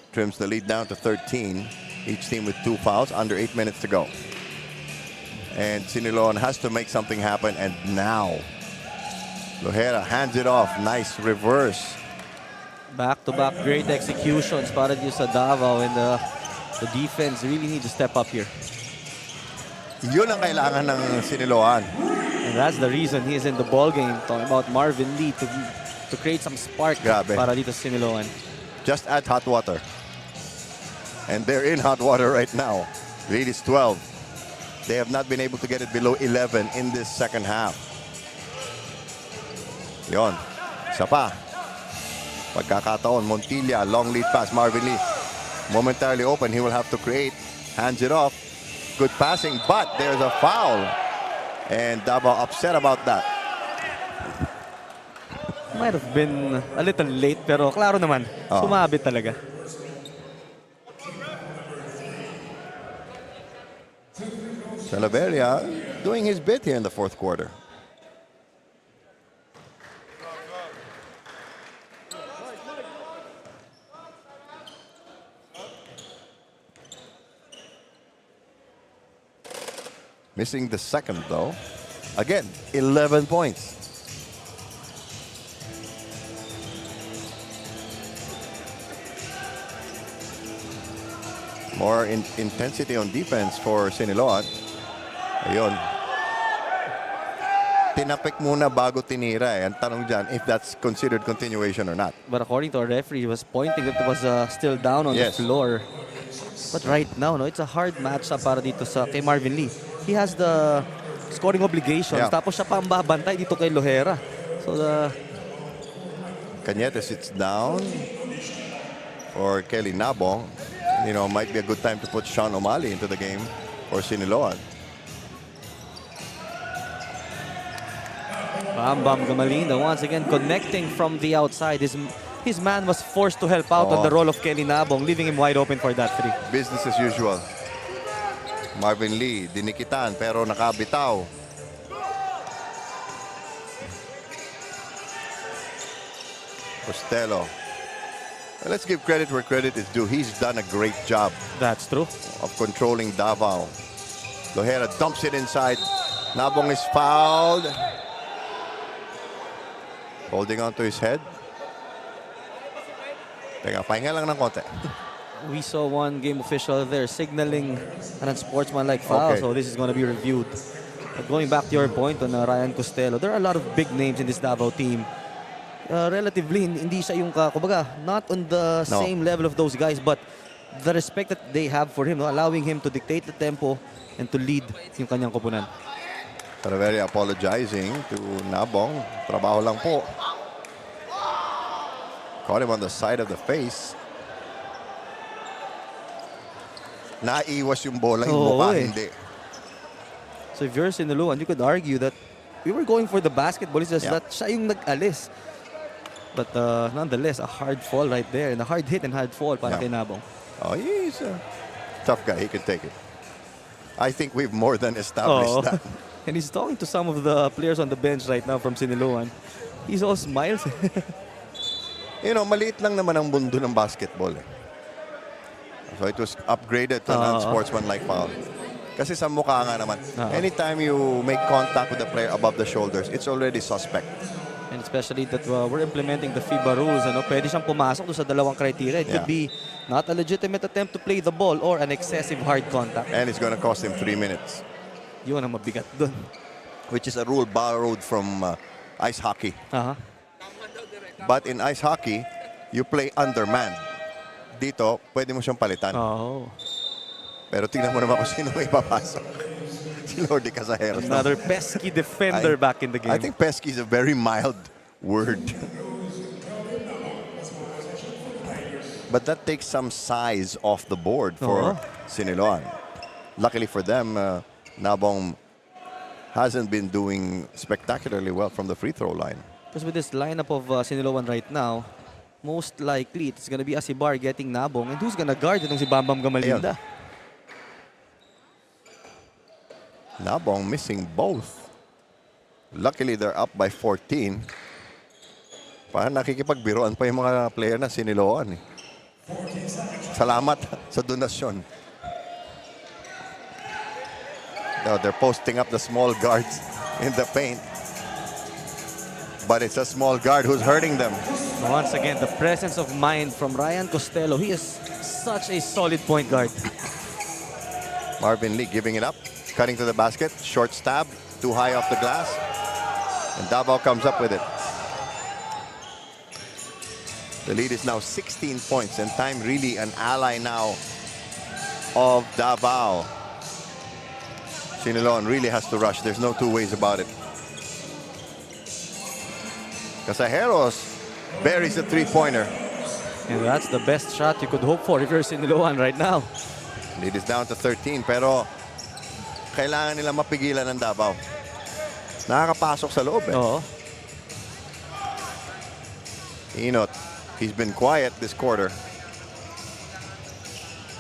Trims the lead down to 13. Each team with 2 fouls, under 8 minutes to go. And Siniloan has to make something happen, and now Lohera hands it off. Nice reverse. Back-to-back great executions para dito sa Davao, and the defense really need to step up here. Yun ang kailangan ng Siniloan. And that's the reason he is in the ball game. Talking about Marvin Lee to create some spark para dito sa Siniloan. Just add hot water. And they're in hot water right now. Lead is 12. They have not been able to get it below 11 in this second half. Yon. Isa pa. Pagkakataon, Montilla, long lead pass, Marvin Lee. Momentarily open, he will have to create. Hands it off. Good passing, but there's a foul. And Davao upset about that. Might have been a little late, pero klaro naman, sumabit talaga. Salaveria doing his bit here in the fourth quarter. Missing the second, though. Again, 11 points. More intensity on defense for Siniloan. Ayun. Tinapik muna bago tinira eh. Ang tanong dyan, if that's considered continuation or not. But according to our referee, he was pointing that it was still down on the floor. But right now, no, it's a hard matchup para dito kay Marvin Lee. He has the scoring obligations. Tapos siya pa ang babantay dito kay Lohera. So Cañete sits down for Kelly Nabong. You know, might be a good time to put Sean O'Malley into the game for Siniloan. Bam Gamalina once again connecting from the outside. His man was forced to help out on the role of Kelly Nabong, leaving him wide open for that three. Business as usual. Marvin Lee, dinikitan pero nakabitaw. Costello. Well, let's give credit where credit is due. He's done a great job. That's true. Of controlling Davao. Lohera dumps it inside. Nabong is fouled. Holding on to his head. Teka, pahinga lang ng konti. We saw one game official there signaling an unsportsmanlike foul, so this is going to be reviewed. But going back to your point on Ryan Costello, there are a lot of big names in this Davao team. Relatively, hindi siya yung, kumbaga, not on the same level of those guys, but the respect that they have for him, allowing him to dictate the tempo and to lead yung kanyang koponan. Very apologizing to Nabong. Trabaho lang po. Caught him on the side of the face. Naiwas yung bola, yung mukha hindi. So if you're Siniloan, you could argue that we were going for the basketball. It's just that siya yung nag-alis. But nonetheless, a hard fall right there. And a hard hit and hard fall para kay Nabong. Oh, he's a tough guy. He can take it. I think we've more than established that. And he's talking to some of the players on the bench right now from Siniloan. He's all smiles. You know, maliit lang naman ang mundo ng basketball. So it was upgraded to an unsportsmanlike foul. Kasi sa mukha nga naman, anytime you make contact with the player above the shoulders, it's already suspect. And especially that we're implementing the FIBA rules. Pwede siyang pumasok doon sa dalawang criteria. It could be not a legitimate attempt to play the ball or an excessive hard contact. And it's going to cost him 3 minutes. Yun ang mabigat doon. Which is a rule borrowed from ice hockey. But in ice hockey, you play undermanned. Dito, pwede mo siyang palitan. Pero tingnan mo naman kung sino may papasok. Si Lordy Casajeros. Another pesky defender back in the game. I think pesky is a very mild word. But that takes some size off the board for Siniloan. Luckily for them, Nabong hasn't been doing spectacularly well from the free throw line. Because with this lineup of Siniloan right now, most likely it's going to be Asibar getting Nabong. And who's going to guard itong si Bambam Gamalinda? Nabong missing both. Luckily, they're up by 14. Parang nakikipagbiroan pa yung mga player na Siniloan. Salamat sa donasyon. Now they're posting up the small guards in the paint. But it's a small guard who's hurting them. Once again, the presence of mind from Ryan Costello. He is such a solid point guard. Marvin Lee giving it up. Cutting to the basket. Short stab. Too high off the glass. And Davao comes up with it. The lead is now 16 points. And Time really an ally now of Davao. Siniloan really has to rush. There's no two ways about it. Casajeros buries a three-pointer. And that's the best shot you could hope for if you're Siniloan right now. Lead is down to 13, pero kailangan nila mapigilan ng Davao. Nakakapasok sa loob eh. Oo. Inot, he's been quiet this quarter.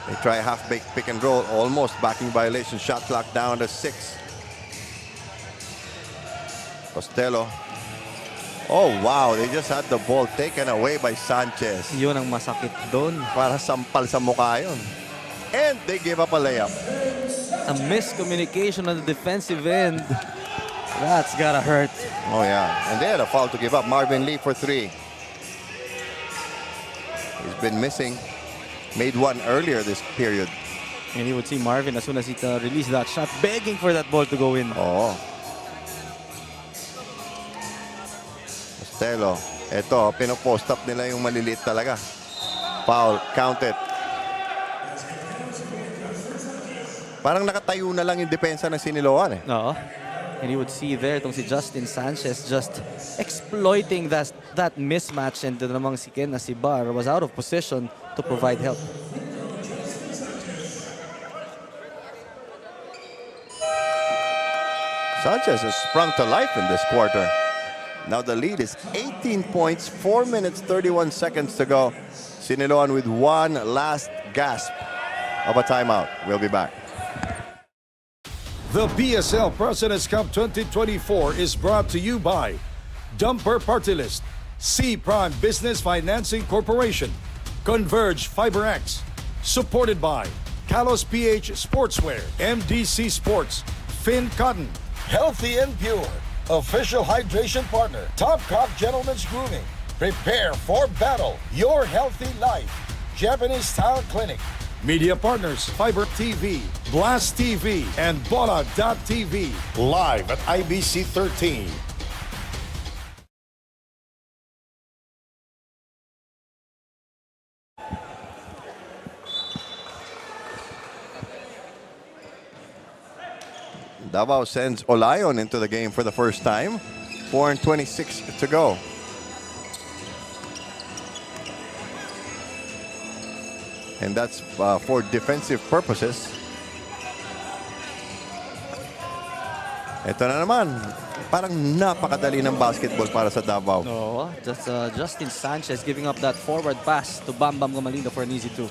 They try a half-baked pick and roll, almost backing violation. Shot clock down to 6. Costello. Oh, wow. They just had the ball taken away by Sanchez. Yun ang masakit doon. Para sampal sa mukha yun. And they give up a layup. A miscommunication on the defensive end. That's gotta hurt. Oh, yeah. And they had a foul to give up. Marvin Lee for 3. He's been missing. Made one earlier this period. And you would see Marvin as soon as he released that shot, begging for that ball to go in. Oo. Costello. Ito, pinopost up nila yung maliliit talaga. Foul, counted. Parang nakatayo na lang yung depensa ng Siniloan eh. Oo. And you would see there itong si Justin Sanchez just exploiting that mismatch, and namang si Ken Asibar was out of position to provide help. Sanchez has sprung to life in this quarter. Now the lead is 18 points, 4 minutes, 31 seconds to go. Siniloan with one last gasp of a timeout. We'll be back. The PSL President's Cup 2024 is brought to you by Dumper Party List, C Prime Business Financing Corporation, Converge FiberX, supported by Kalos PH Sportswear, MDC Sports, Finn Cotton, Healthy and Pure, official hydration partner, Topcock Gentlemen's Grooming, prepare for battle, your healthy life, Japanese Style Clinic, media partners, Fiber TV, Blast TV, and Bola.tv, live at IBC 13. Davao sends Olayon into the game for the first time. 4:26 to go. And that's for defensive purposes. Ito na naman. Parang napakadali ng basketball para sa Davao. No, just Justin Sanchez giving up that forward pass to Bam Bam Gamalindo for an easy 2.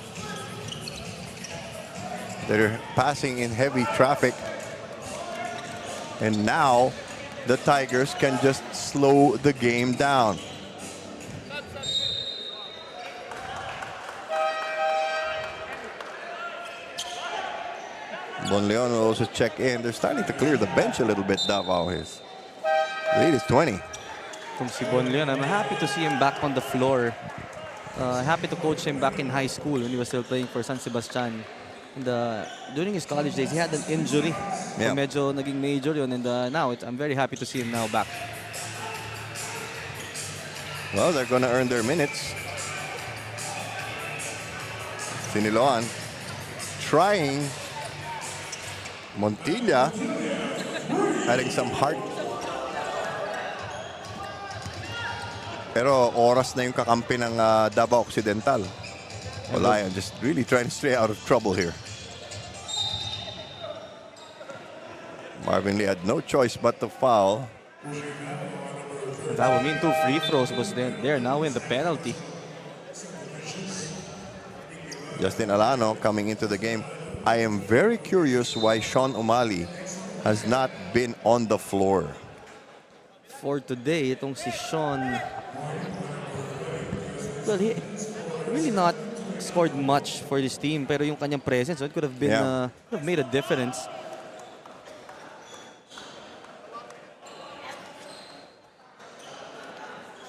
They're passing in heavy traffic. And now the Tigers can just slow the game down. Bonleon will also check in. They're starting to clear the bench a little bit, Davao is. The lead is 20. From si Bonleon, I'm happy to see him back on the floor. Happy to coach him back in high school when he was still playing for San Sebastian. And during his college days, he had an injury. Yeah. So medyo naging major yun. And now, I'm very happy to see him now back. Well, they're going to earn their minutes. Siniloan trying. Montilla adding some heart. Pero oras na yung kakampi ng Davao Occidental. Olayon just really trying to stay out of trouble here. Marvin Lee had no choice but to foul. That would mean 2 free throws, because they're now in the penalty. Justin Alano coming into the game. I am very curious why Sean O'Malley has not been on the floor. For today, itong si Sean, well, he really not scored much for this team, pero yung kanyang presence, it could have been could have made a difference.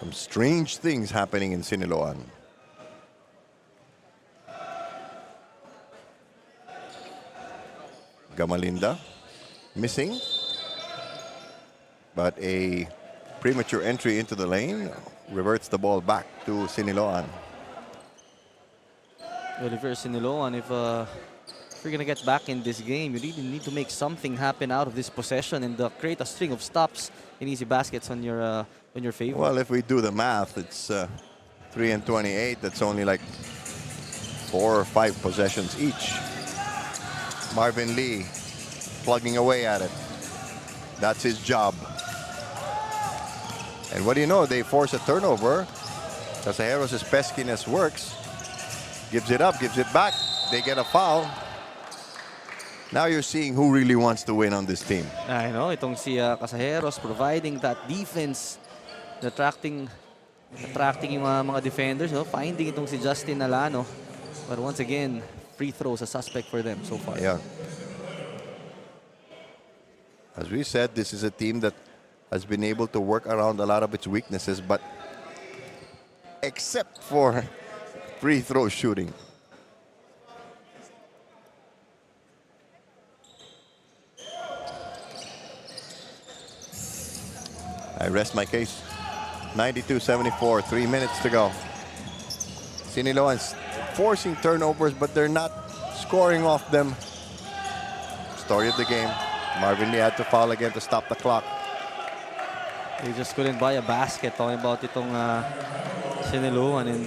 Some strange things happening in Siniloan. Gamalinda missing, but a premature entry into the lane reverts the ball back to Siniloan. Well, if you're Siniloan, if if you're going to get back in this game, you really need to make something happen out of this possession and create a string of stops in easy baskets on your favor. Well, if we do the math, it's 3 and 28. That's only like 4 or 5 possessions each. Marvin Lee plugging away at it. That's his job. And what do you know? They force a turnover. Casajeros' peskiness works. Gives it up, gives it back. They get a foul. Now you're seeing who really wants to win on this team. I know, itong si Casajeros providing that defense, attracting yung mga defenders, finding itong si Justin Alano. But once again, free throws a suspect for them so far. Yeah. As we said, this is a team that has been able to work around a lot of its weaknesses, but except for free throw shooting. I rest my case. 92-74, 3 minutes to go. Siniloan's forcing turnovers, but they're not scoring off them. Story of the game. Marvin Lee had to foul again to stop the clock. They just couldn't buy a basket. Talking about itong Siniloan, and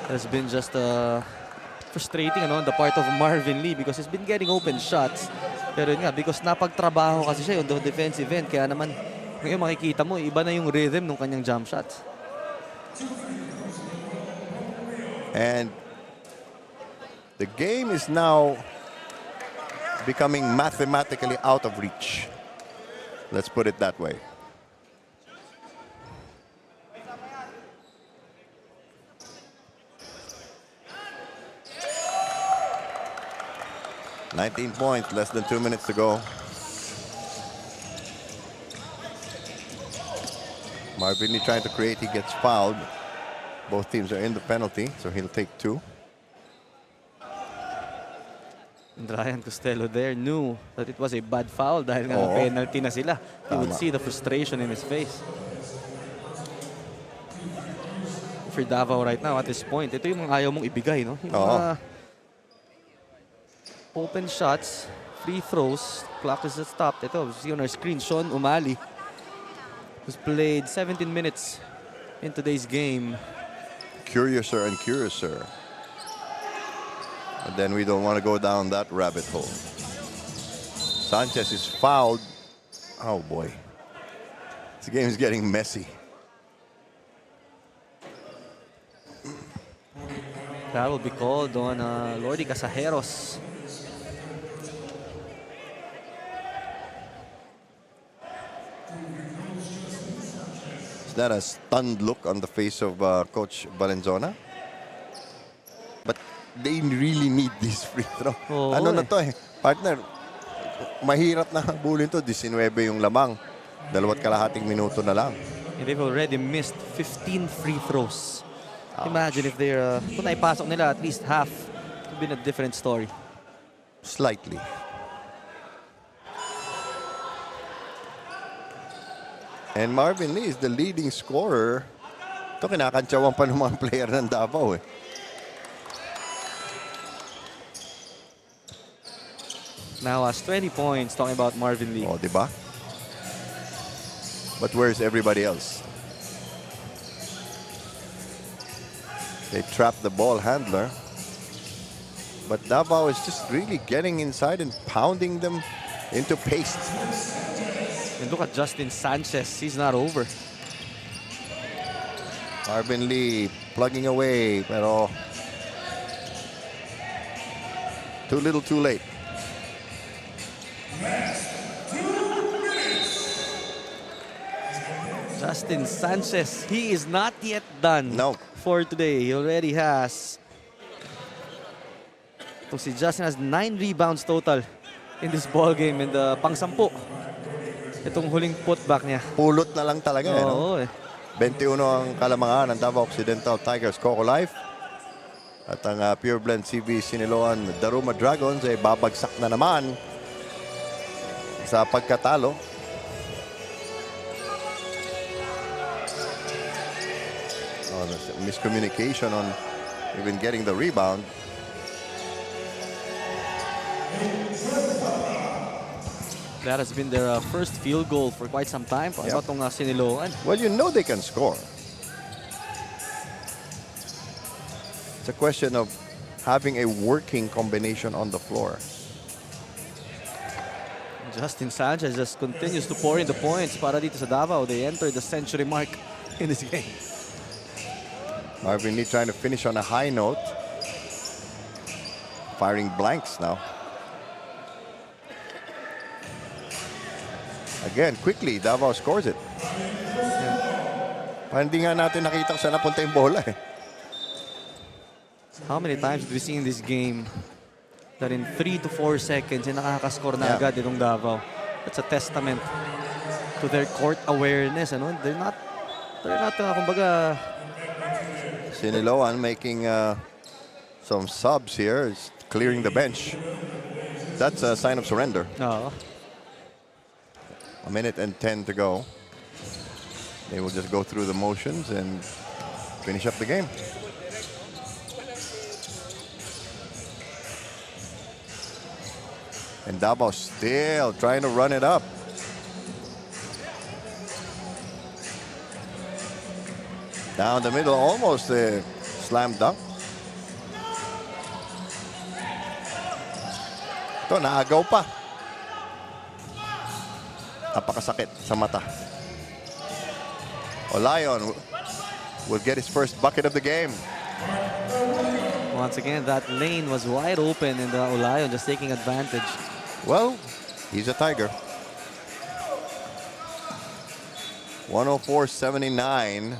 has been just frustrating on the part of Marvin Lee because he's been getting open shots. Pero yun nga, because napagtrabaho kasi siya on the defensive end, kaya naman ngayon makikita mo, iba na yung rhythm ng kanyang jump shots. And the game is now becoming mathematically out of reach. Let's put it that way. $19 points, less than 2 minutes to go. Marvin Lee trying to create, he gets fouled. Both teams are in the penalty, so he'll take 2. And Ryan Costello there knew that it was a bad foul dahil nga penalty na sila. You would see the frustration in his face. For Davao right now at this point, ito yung mga ayaw mong ibigay, no? Yung mga open shots, free throws, clock is stopped. Ito, see on our screen, Sean Umali, who's played 17 minutes in today's game. Curiouser and curiouser. And then we don't want to go down that rabbit hole. Sanchez is fouled. Oh boy. This game is getting messy. That will be called on Lordy Casajeros. Is that a stunned look on the face of Coach Valenzuela? But they really need this free throw. Ano na to partner, mahirap na habulin to. 19 yung lamang. 2.5 minuto na lang. And they've already missed 15 free throws. Imagine if they're, kung naipasok nila at least half, it would be a different story. Slightly. And Marvin Lee is the leading scorer. Ito kinakantsawan pa ng mga player ng Davao Now has 20 points, talking about Marvin Lee. Oh, diba? But where's everybody else? They trapped the ball handler. But Davao is just really getting inside and pounding them into paste. And look at Justin Sanchez. He's not over. Marvin Lee plugging away, pero too little, too late. Justin Sanchez, he is not yet done for today. He already has. So si Justin has 9 rebounds total in this ball game, and pang-10 itong huling putback niya. Pulot na lang talaga. 21 ang kalamangan ng Davao Occidental Tigers COCOLIFE. At ang Pure Blend CV Siniloan Daruma Dragons ay babagsak na naman sa pagkatalo. Miscommunication on even getting the rebound. That has been their first field goal for quite some time. Para sa itong Siniloan. Well, you know they can score. It's a question of having a working combination on the floor. Justin Sanchez just continues to pour in the points para dito sa Davao. They enter the century mark in this game. Marvin Lee trying to finish on a high note. Firing blanks now. Again, quickly, Davao scores it. Parang hindi nga natin nakita kung saan napunta yung bola eh. How many times did we see in this game that in 3 to 4 seconds nakakascore na agad itong Davao? That's a testament to their court awareness. Ano? They're not kumbaga... Siniloan making some subs here, is clearing the bench. That's a sign of surrender. Oo. 1 minute and 10 to go. They will just go through the motions and finish up the game. And Davao still trying to run it up. Down the middle, almost a slam dunk. Ito, naagaw pa. Napakasakit sa mata. Olayon will get his first bucket of the game. Once again, that lane was wide open and Olayon just taking advantage. Well, he's a Tiger. 104-79.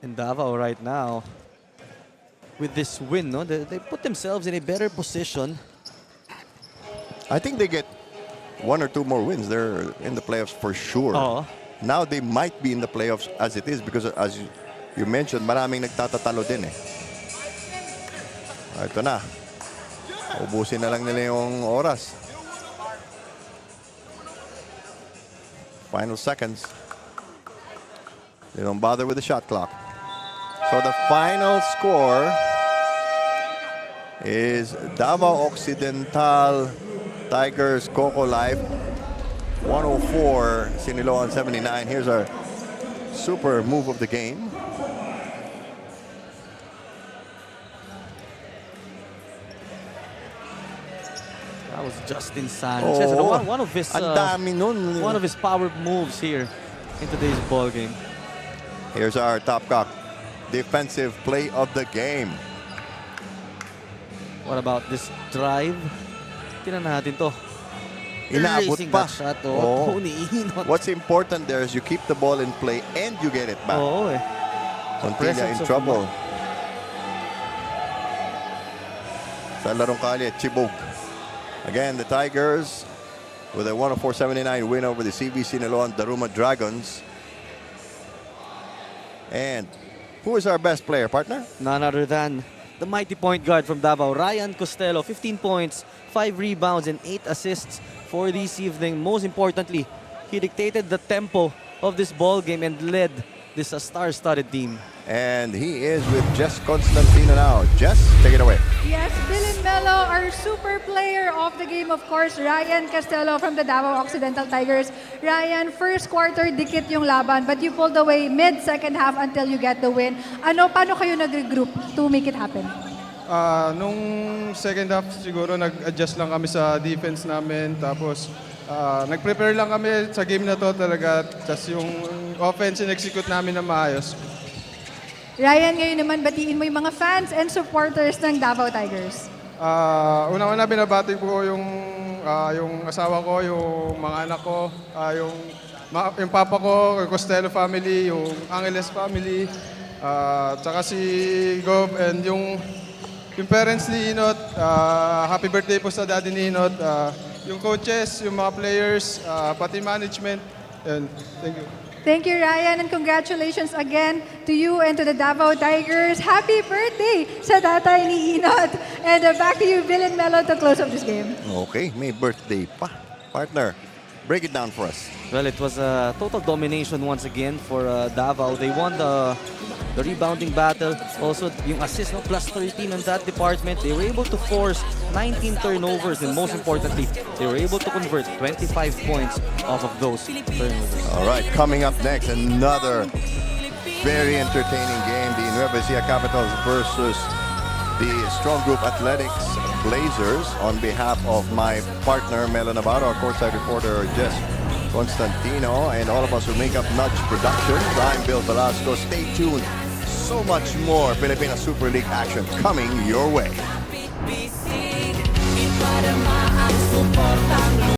And Davao right now, with this win, no, they put themselves in a better position. I think they get 1 or 2 more wins. They're in the playoffs for sure. Oo. Now they might be in the playoffs as it is because as you mentioned, maraming nagtatatalo din eh. Ito na. Ubusin na lang nila yung oras. Final seconds. They don't bother with the shot clock. So the final score is Davao Occidental Tigers COCOLIFE 104, Siniloan 79. Here's our super move of the game. That was Justin Sanchez. Oh, One of his ang dami nun. one of his power moves here in today's ball game. Here's our top cock defensive play of the game. What about this drive? Tingnan natin to. Inaabot Racing pa. that shot, Oo. Iniinot. What's important there is you keep the ball in play and you get it back. Oo eh. Montilla in presence of trouble. Sa larong kalye, Chibog. Again, the Tigers with a 104-79 win over the CB Siniloan Daruma Dragons. And who is our best player, partner? None other than the mighty point guard from Davao, Ryan Costello. 15 points, 5 rebounds, and 8 assists for this evening. Most importantly, he dictated the tempo of this ball game and led this star-studded team. And he is with Jess Constantino now. Jess, take it away. Yes, Dylan Mello, our super player of the game, of course, Ryan Costello from the Davao Occidental Tigers. Ryan, first quarter, dikit yung laban, but you pulled away mid-second half until you get the win. Paano kayo nag-regroup to make it happen? Nung second half, siguro nag-adjust lang kami sa defense namin. Tapos, nag-prepare lang kami sa game na to talaga. Tapos yung offense, in-execute namin na maayos. Ryan, ngayon naman batiin mo yung mga fans and supporters ng Davao Tigers. Una-una binabati ko yung asawa ko, yung mga anak ko, yung papa ko, yung Costello family, yung Angeles family, tsaka si Gov and yung parents ni Inot. Happy birthday po sa daddy ni Inot. Yung coaches, yung mga players, pati management. And thank you. Thank you, Ryan, and congratulations again to you and to the Davao Tigers. Happy birthday sa tatay ni Inot. And back to you, Dylan Mello, to close up this game. Okay, may birthday pa, partner. Break it down for us. Well, it was a total domination once again for Davao. They won the rebounding battle. Also, yung assist, no, plus 13 on that department. They were able to force 19 turnovers, and most importantly, they were able to convert 25 points off of those turnovers. All right, coming up next, another very entertaining game. The Nueva Ecija Capitals versus the Strong Group Athletics Blazers. On behalf of my partner, Melo Navarro, our courtside reporter, Jess Constantino, and all of us who make up Nudge Productions, I'm Bill Velasco. Stay tuned. So much more Philippine Super League action coming your way.